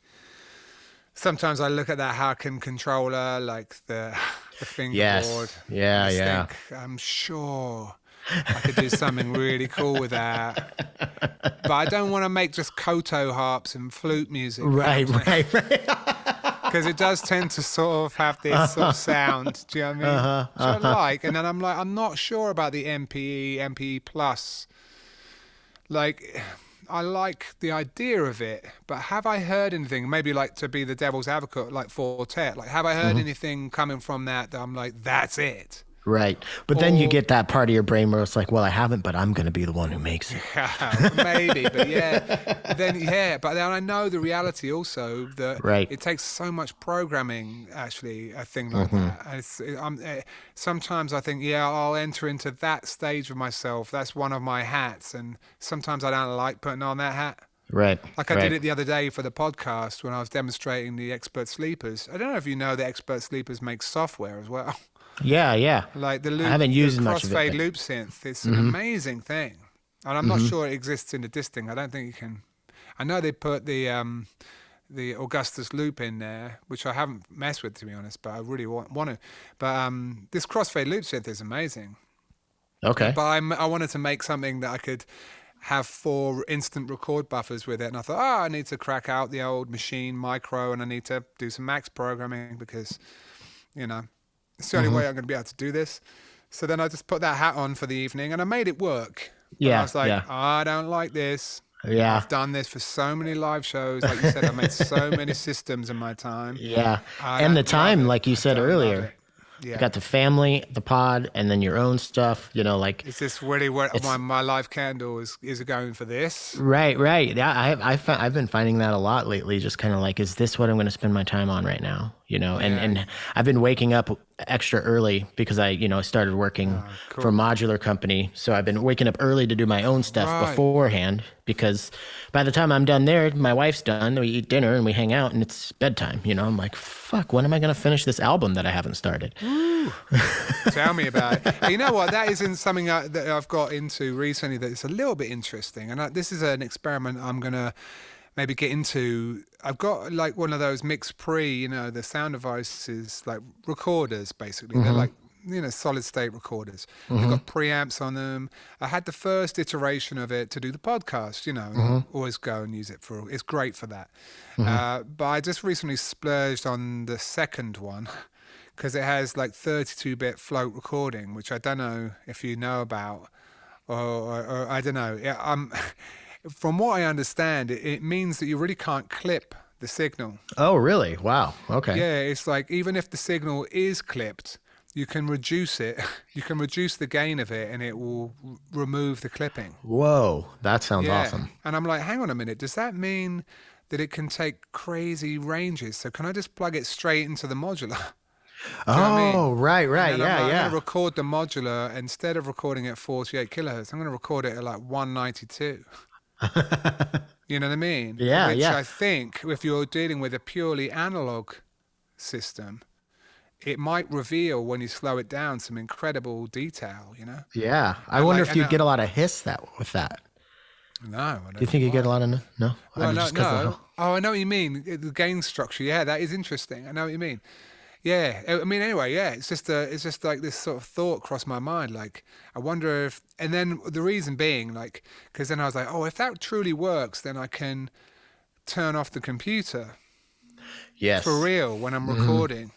Sometimes I look at that Harken controller, like the fingerboard. Yes. I'm sure I could do something really cool with that. But I don't want to make just koto harps and flute music. Right. Because it does tend to sort of have this sort of sound, do you know what I mean? Which I like. And then I'm like, I'm not sure about the MPE Plus. Like, I like the idea of it, but have I heard anything, maybe like to be the devil's advocate, like Fortet, like have I heard anything coming from that I'm like, that's it? Right. But then you get that part of your brain where it's like, well, I haven't, but I'm going to be the one who makes it. Maybe, but but then I know the reality also that it takes so much programming, actually, a thing like that. Sometimes I think, I'll enter into that stage of myself. That's one of my hats. And sometimes I don't like putting on that hat. Right. Like I did it the other day for the podcast when I was demonstrating the Expert Sleepers. I don't know if you know that Expert Sleepers make software as well. Yeah. Like the loop, I haven't used much of it. Crossfade loop synth. It's an amazing thing, and I'm not sure it exists in the disting. I don't think you can. I know they put the Augustus loop in there, which I haven't messed with, to be honest, but I really want to. But this crossfade loop synth is amazing. Okay. But I wanted to make something that I could have 4 instant record buffers with it, and I thought, I need to crack out the old machine micro, and I need to do some max programming because, it's the only way I'm going to be able to do this. So then I just put that hat on for the evening, and I made it work. But I was like, I don't like this. Yeah. I've done this for so many live shows. Like you said, I made so many systems in my time. Yeah. And the time, like you said earlier. Yeah. You got the family, the pod, and then your own stuff, like... Is this really where my life candle is going for this? Right. Yeah, I've been finding that a lot lately, just kind of like, is this what I'm going to spend my time on right now? And I've been waking up extra early because I started working for a modular company. So I've been waking up early to do my own stuff beforehand, because by the time I'm done there, my wife's done, we eat dinner and we hang out and it's bedtime. I'm like, fuck, when am I going to finish this album that I haven't started? Tell me about it. You know what? That isn't something that I've got into recently that is a little bit interesting. And this is an experiment I'm going to maybe get into. I've got like one of those mix pre, you know, the sound devices, like recorders, basically. They're like, you know, solid state recorders. They've got preamps on them. I had the first iteration of it to do the podcast, you know, and I always go and use it for. It's great for that. But I just recently splurged on the second one because it has like 32-bit float recording, which I don't know if you know about, or I don't know. Yeah, from what I understand, it means that you really can't clip the signal. Oh, really? Wow. Okay. Yeah, it's like even if the signal is clipped, you can reduce it. You can reduce the gain of it, and it will remove the clipping. Whoa, that sounds awesome. And I'm like, hang on a minute. Does that mean that it can take crazy ranges? So can I just plug it straight into the modular? Oh, right. And Yeah, I'm going yeah. to record the modular instead of recording at 48 kilohertz. I'm going to record it at like 192. You know what I mean? Yeah, Which yeah. I think if you're dealing with a purely analog system, it might reveal when you slow it down some incredible detail, you know? Yeah. I wonder if you'd get a lot of hiss with that. No. I don't Do you think you get a lot of no? Well, Just 'cause no. Oh, I know what you mean. The gain structure. Yeah, that is interesting. I know what you mean. Yeah. I mean, anyway, yeah. It's just like this sort of thought crossed my mind. Like, I wonder if, and then the reason being, like, because then I was like, oh, if that truly works, then I can turn off the computer. Yes. For real when I'm recording.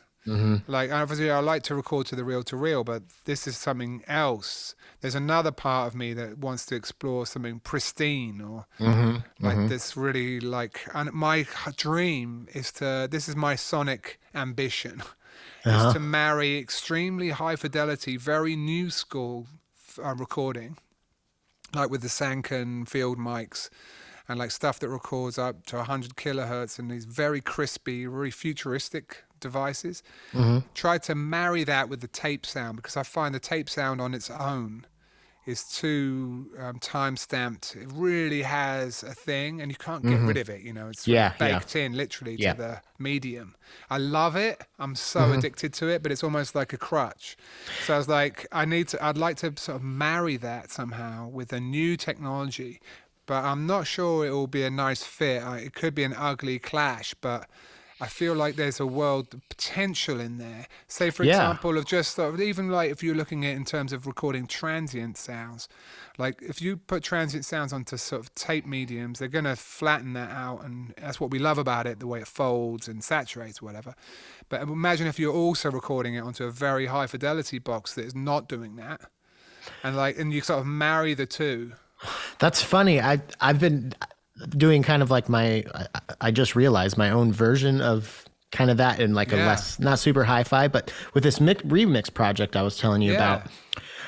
Like, obviously I like to record to the reel, but this is something else. There's another part of me that wants to explore something pristine or like this really like, and my dream is this is my sonic ambition, is to marry extremely high fidelity, very new school recording, like with the Sanken field mics, and like stuff that records up to 100 kilohertz and these very crispy, very futuristic devices. Try to marry that with the tape sound, because I find the tape sound on its own is too time-stamped. It really has a thing, and you can't get rid of it. You know, it's baked in literally to the medium. I love it. I'm so addicted to it, but it's almost like a crutch. So I was like, I'd like to sort of marry that somehow with a new technology, but I'm not sure it will be a nice fit. It could be an ugly clash, but I feel like there's a world potential in there. Say, for example, of just sort of, even like if you're looking at it in terms of recording transient sounds, like if you put transient sounds onto sort of tape mediums, they're going to flatten that out. And that's what we love about it, the way it folds and saturates, whatever. But imagine if you're also recording it onto a very high fidelity box that is not doing that. And you sort of marry the two. That's funny. I've been doing kind of like I just realized my own version of kind of that in like a less, not super hi-fi, but with this remix project I was telling you about,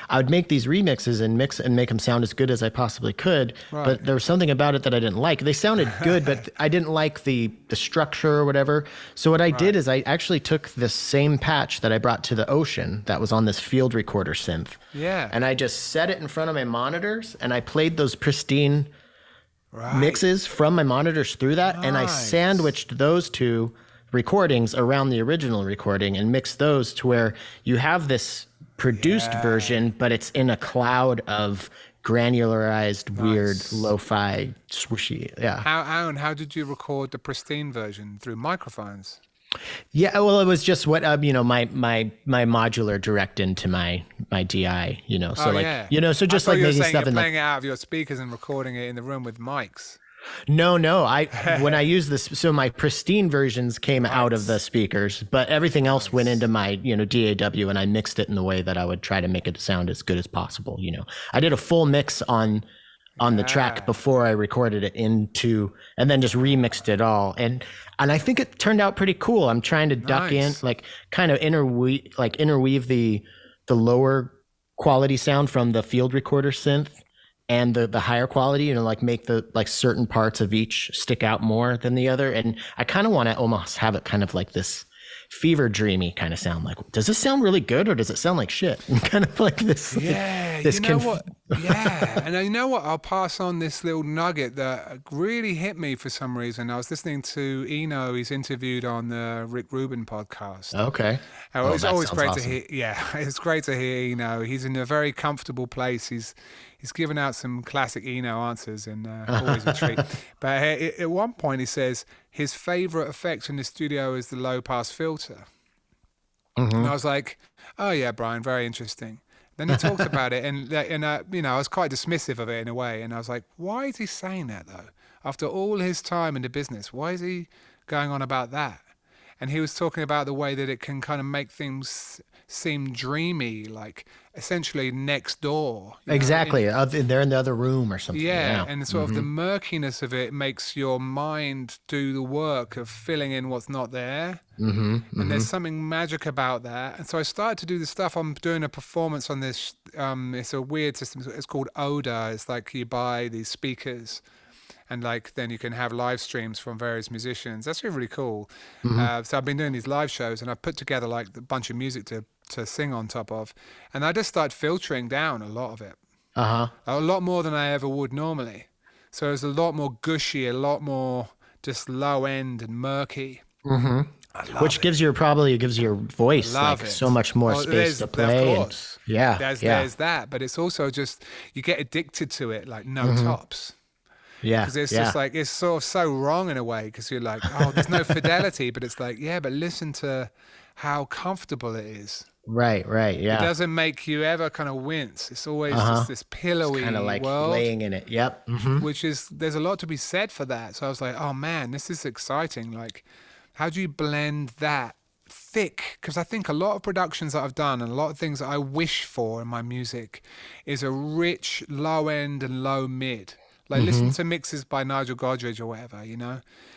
I would make these remixes and mix and make them sound as good as I possibly could. Right. But there was something about it that I didn't like. They sounded good, but I didn't like the structure or whatever. So what I did is I actually took this same patch that I brought to the ocean that was on this field recorder synth. Yeah. And I just set it in front of my monitors and I played those pristine mixes from my monitors through that, and I sandwiched those two recordings around the original recording and mixed those to where you have this produced version, but it's in a cloud of granularized, weird, lo-fi, swooshy. Yeah. How did you record the pristine version? Through microphones? Yeah, well, it was just what my modular direct into my DI, so just like making stuff in playing it out of your speakers and recording it in the room with mics. No, when I use this, so my pristine versions came out of the speakers, but everything else went into my DAW, and I mixed it in the way that I would try to make it sound as good as possible. I did a full mix on the track before I recorded it and then just remixed it all. And I think it turned out pretty cool. I'm trying to duck in, like kind of interweave the lower quality sound from the field recorder synth and the higher quality, make the certain parts of each stick out more than the other. And I kind of want to almost have it kind of like this fever dreamy kind of sound. Like, does this sound really good or does it sound like shit? And kind of like this. Yeah, this what? Yeah, and you know what? I'll pass on this little nugget that really hit me for some reason. I was listening to Eno. He's interviewed on the Rick Rubin podcast. Okay. It's always great to hear. Yeah, it's great to hear Eno. He's in a very comfortable place. He's he's given out some classic Eno answers and always a treat. But at one point he says his favorite effect in the studio is the low pass filter. And I was like, oh yeah, Brian, very interesting. Then he talked about it, and I was quite dismissive of it in a way. And I was like, why is he saying that though? After all his time in the business, why is he going on about that? And he was talking about the way that it can kind of make things seem dreamy, like essentially next door. Exactly. They're in the other room or something. Yeah, and sort of the murkiness of it makes your mind do the work of filling in what's not there. And there's something magic about that. And so I started to do the stuff. I'm doing a performance on this. It's a weird system. It's called Oda. It's like you buy these speakers, and like then you can have live streams from various musicians. That's really cool. So I've been doing these live shows, and I've put together like a bunch of music to sing on top of, and I just started filtering down a lot of it. A lot more than I ever would normally. So it's a lot more gushy, a lot more just low end and murky. Which gives your voice like so much more space to play. Of course. There's that, but it's also just you get addicted to it, like no tops. Yeah, because it's just like it's sort of so wrong in a way, because you're like, oh, there's no fidelity, but it's like, yeah, but listen to how comfortable it is. Right, yeah. It doesn't make you ever kind of wince. It's always just this pillowy kind of like world, laying in it. Yep. Which is, there's a lot to be said for that. So I was like, oh man, this is exciting. Like, how do you blend that thick? Because I think a lot of productions that I've done and a lot of things that I wish for in my music is a rich low end and low mid. Like listen to mixes by Nigel Godrich or whatever,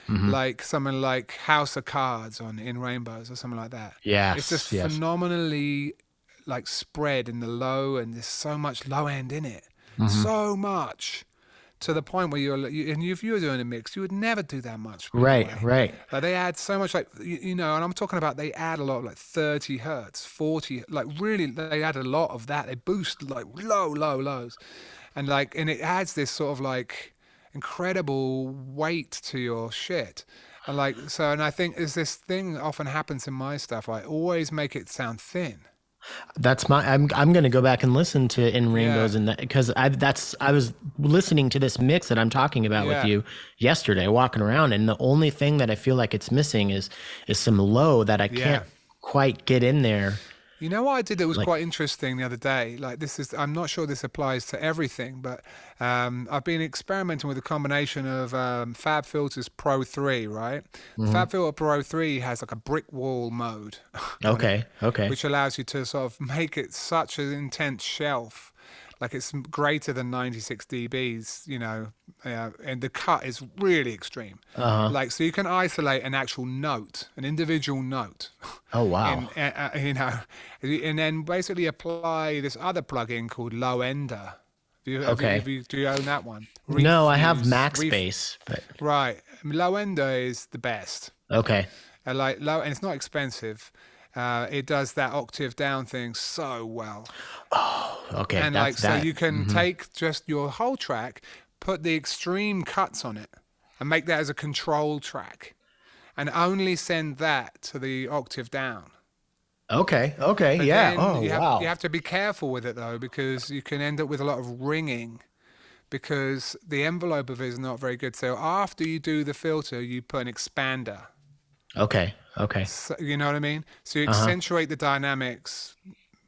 like something like House of Cards on In Rainbows or something like that. Yeah, it's just phenomenally like spread in the low, and there's so much low end in it, so much, to the point where and if you were doing a mix, you would never do that much. Right. Like they add so much, like and I'm talking about they add a lot of like 30 hertz, 40, like really they add a lot of that. They boost like low lows. And it adds this sort of like incredible weight to your shit. And and I think there's this thing that often happens in my stuff. I always make it sound thin. I'm going to go back and listen to In Rainbows and that, because I was listening to this mix that I'm talking about with you yesterday, walking around, and the only thing that I feel like it's missing is some low that I can't quite get in there. You know what I did that was quite interesting the other day? Like I'm not sure this applies to everything, but I've been experimenting with a combination of Fab Filter's Pro 3, right? Fab Filter Pro 3 has like a brick wall mode. Okay. Which allows you to sort of make it such an intense shelf. Like it's greater than 96 dBs, and the cut is really extreme. So you can isolate an actual note, an individual note. Oh, wow. And then basically apply this other plugin called Low Ender. Do you own that one? No, I have Max Bass. But... Right. Low Ender is the best. Okay. And it's not expensive. It does that octave down thing so well. Oh, okay. And you can take just your whole track, put the extreme cuts on it, and make that as a control track, and only send that to the octave down. Okay. But Yeah. Wow. You have to be careful with it though, because you can end up with a lot of ringing, because the envelope of it is not very good. So after you do the filter, you put an expander. Okay. So, you know what I mean? So you accentuate the dynamics,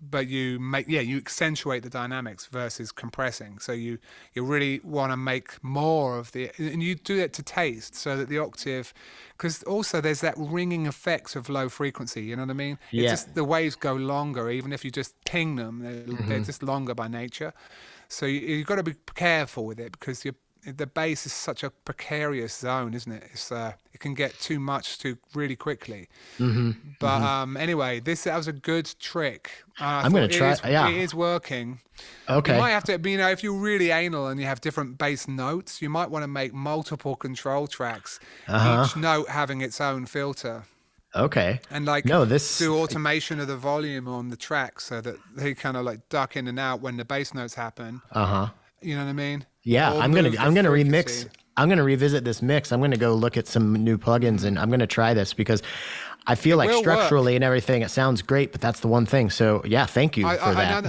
but you accentuate the dynamics versus compressing. So you really want to make more of and you do it to taste, so that the octave, because also there's that ringing effect of low frequency, you know what I mean? Yeah. It's just the waves go longer, even if you just ping them, they're just longer by nature. So you've got to be careful with it, because the bass is such a precarious zone, isn't it? It can get too much too really quickly. But anyway, that was a good trick. I'm going to try. It is working. Okay. You might have to, if you're really anal and you have different bass notes, you might want to make multiple control tracks, each note having its own filter. Okay. And do automation of the volume on the track, so that they kind of like duck in and out when the bass notes happen. You know what I mean? Yeah, I'm gonna remix. I'm gonna revisit this mix. I'm gonna go look at some new plugins, and I'm gonna try this, because I feel like will work. structurally and everything, it sounds great, but that's the one thing. So yeah, thank you for that.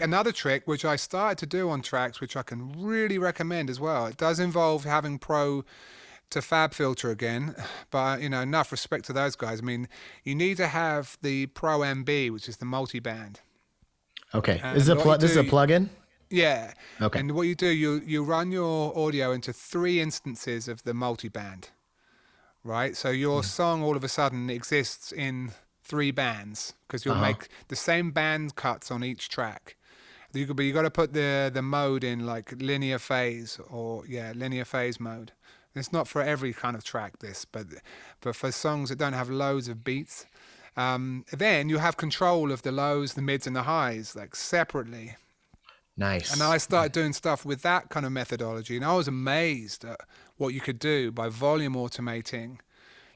Another trick, which I started to do on tracks, which I can really recommend as well. It does involve having Pro to Fab filter again, but enough respect to those guys. I mean, you need to have the Pro MB, which is the multi-band. Okay. And This is a plug-in? Yeah. Okay. And what you do, you run your audio into 3 instances of the multi-band, right? So your song all of a sudden exists in 3 bands because you'll make the same band cuts on each track. You got to put the mode in like linear phase linear phase mode. It's not for every kind of track, but for songs that don't have loads of beats, then you have control of the lows, the mids, and the highs like separately. Nice. And I started doing stuff with that kind of methodology, and I was amazed at what you could do by volume automating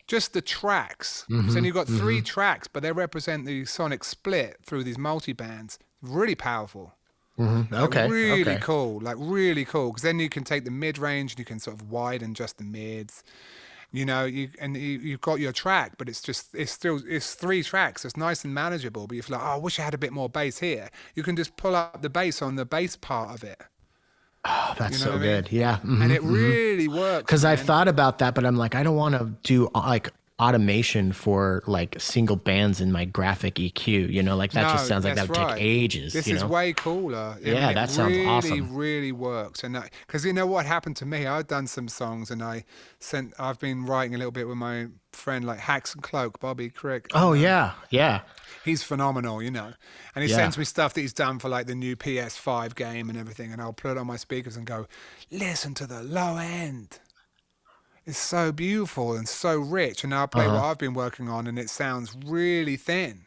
just the tracks. So then you've got 3 tracks, but they represent the sonic split through these multi-bands. Really powerful. Okay. Really cool. Like really cool. Because then you can take the mid-range and you can sort of widen just the mids. You've got your track, but it's 3 tracks. It's nice and manageable. But if you're like, I wish I had a bit more bass here, you can just pull up the bass on the bass part of it. Oh, that's so good. Yeah. And it really works. Because I've thought about that, but I'm like, I don't want to do like automation for like single bands in my graphic EQ, like that just sounds like that would take ages. This is way cooler. That sounds awesome. Really works. And because what happened to me, I've done some songs and I've been writing a little bit with my friend like Hacks and Cloak, Bobby Crick. Oh yeah. He's phenomenal, and he sends me stuff that he's done for like the new PS5 game and everything, and I'll put it on my speakers and go, listen to the low end. It's so beautiful and so rich. And now I play what I've been working on, and it sounds really thin.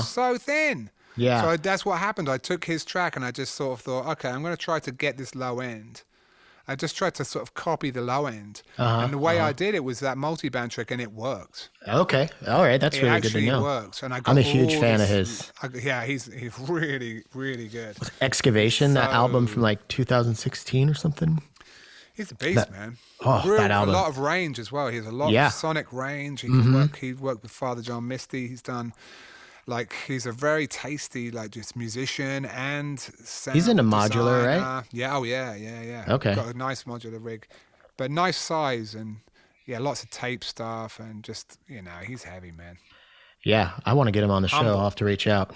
So thin. Yeah. So that's what happened. I took his track and I just sort of thought, okay, I'm going to try to get this low end. I just tried to sort of copy the low end. And the way I did it was that multi-band trick, and it worked. Okay. All right. That's really good to know. It actually works. And I'm a huge fan of his. He's really, really good. Excavation, that album from like 2016 or something? He's a beast, man. That album. A lot of range as well. He has a lot of sonic range. He can work. He worked with Father John Misty. He's done, he's a very tasty, just musician and sound He's into modular, designer. right? Yeah. Oh, yeah. Okay. Got a nice modular rig, but nice size and lots of tape stuff and just he's heavy, man. Yeah, I want to get him on the show. I'll have to reach out.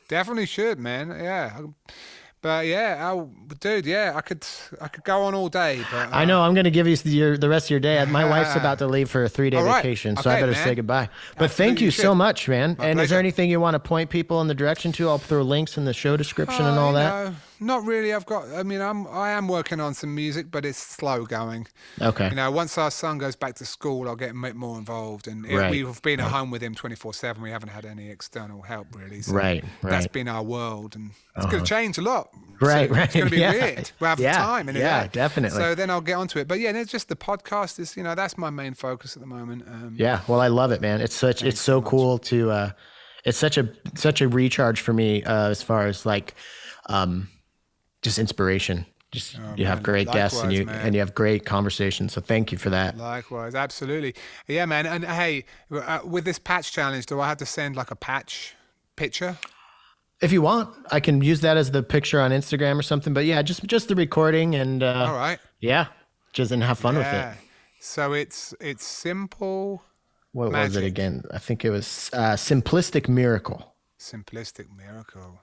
Definitely should, man. Yeah. But dude, I could go on all day. But I know I'm going to give you the rest of your day. My wife's about to leave for a 3-day vacation, so I better say goodbye. But thank you so much, man. My and pleasure. Is there anything you want to point people in the direction to? I'll throw links in the show description and all that. Not really. I am working on some music, but it's slow going. Okay. Once our son goes back to school, I'll get a bit more involved. And we've been at home with him 24/7. We haven't had any external help really. So that's been our world, and it's going to change a lot. Right. It's going to be weird. We'll have time. Yeah, definitely. So then I'll get onto it. But it's just the podcast is, that's my main focus at the moment. Well, I love it, man. It's so cool to. It's such a recharge for me as far as just inspiration. You have great guests and you have great conversations. So thank you for that. Likewise, absolutely. Yeah, man. And hey, with this patch challenge, do I have to send a patch picture? If you want, I can use that as the picture on Instagram or something. But yeah, just the recording and all right. Yeah, just and have fun with it. So it's simple. What was it again? I think it was Simplistic Miracle. Simplistic Miracle.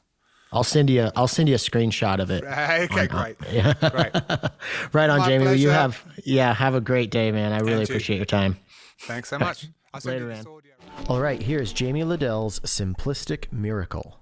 I'll send you a screenshot of it. Okay, great. Yeah. Great. Right on, My Jamie. Well, pleasure. have a great day, man. I really appreciate your time. Thanks so much. I'll send Later, you this man. audio. All right, here's Jamie Lidell's Simplistic Miracle.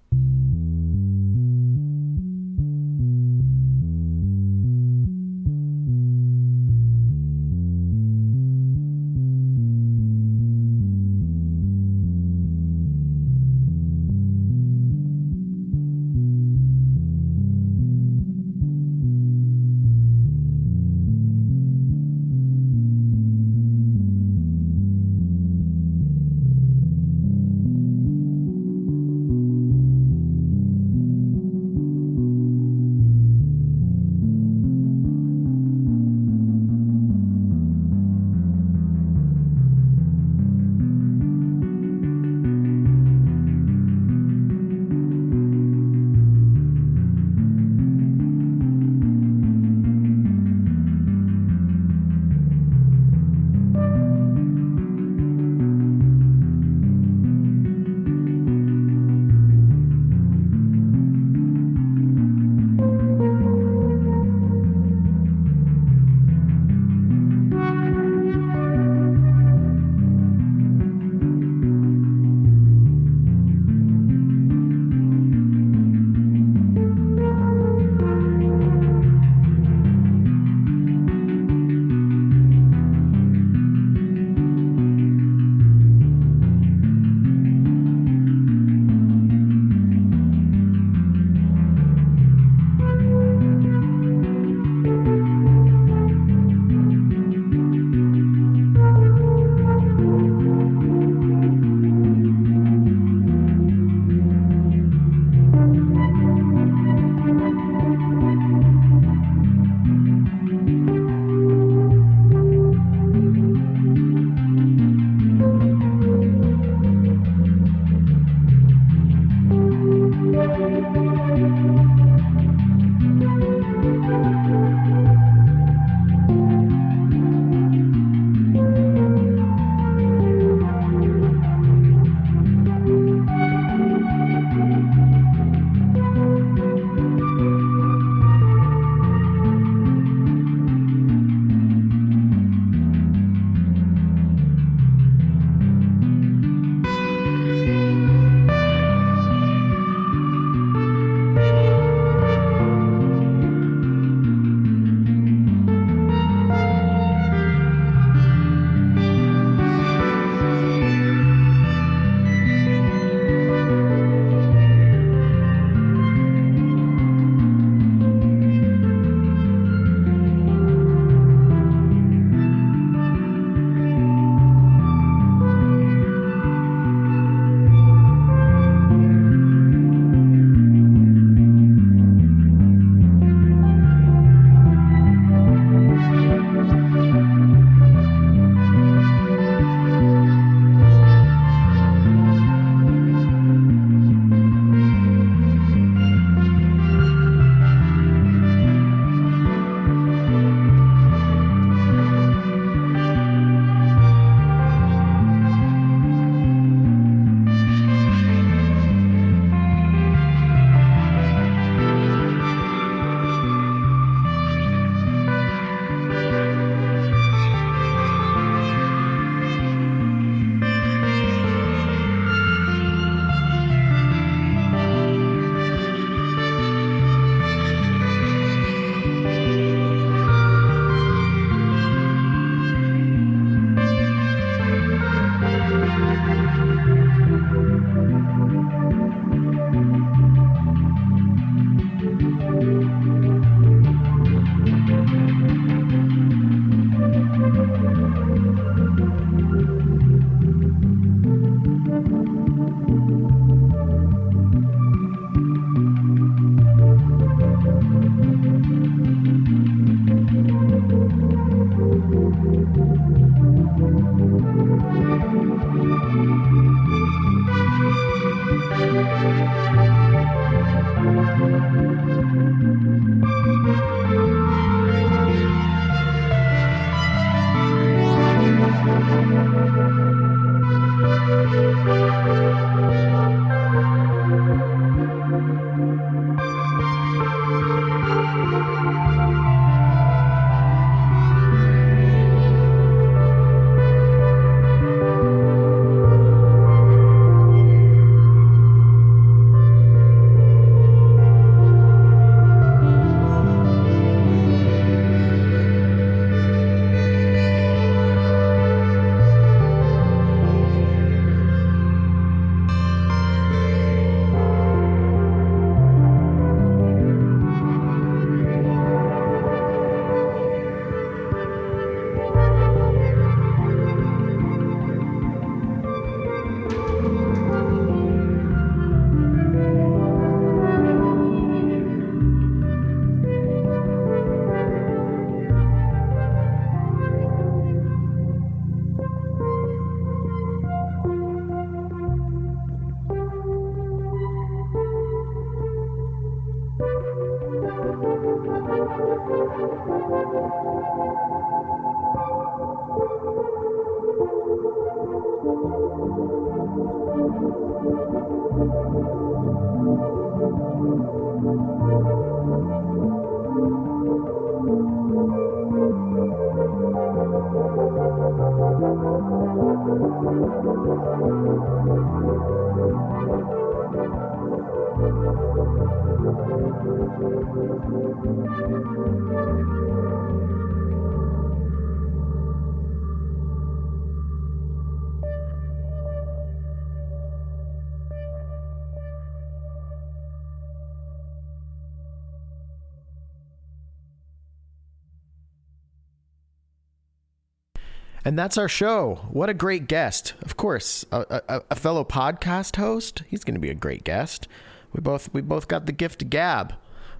And that's our show. What a great guest. Of course, a fellow podcast host. He's going to be a great guest. We both got the gift of gab.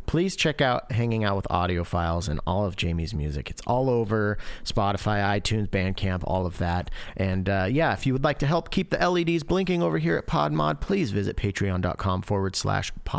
Please check out Hanging Out with Audiophiles and all of Jamie's music. It's all over Spotify, iTunes, Bandcamp, all of that. And if you would like to help keep the LEDs blinking over here at PodMod, please visit patreon.com/pod.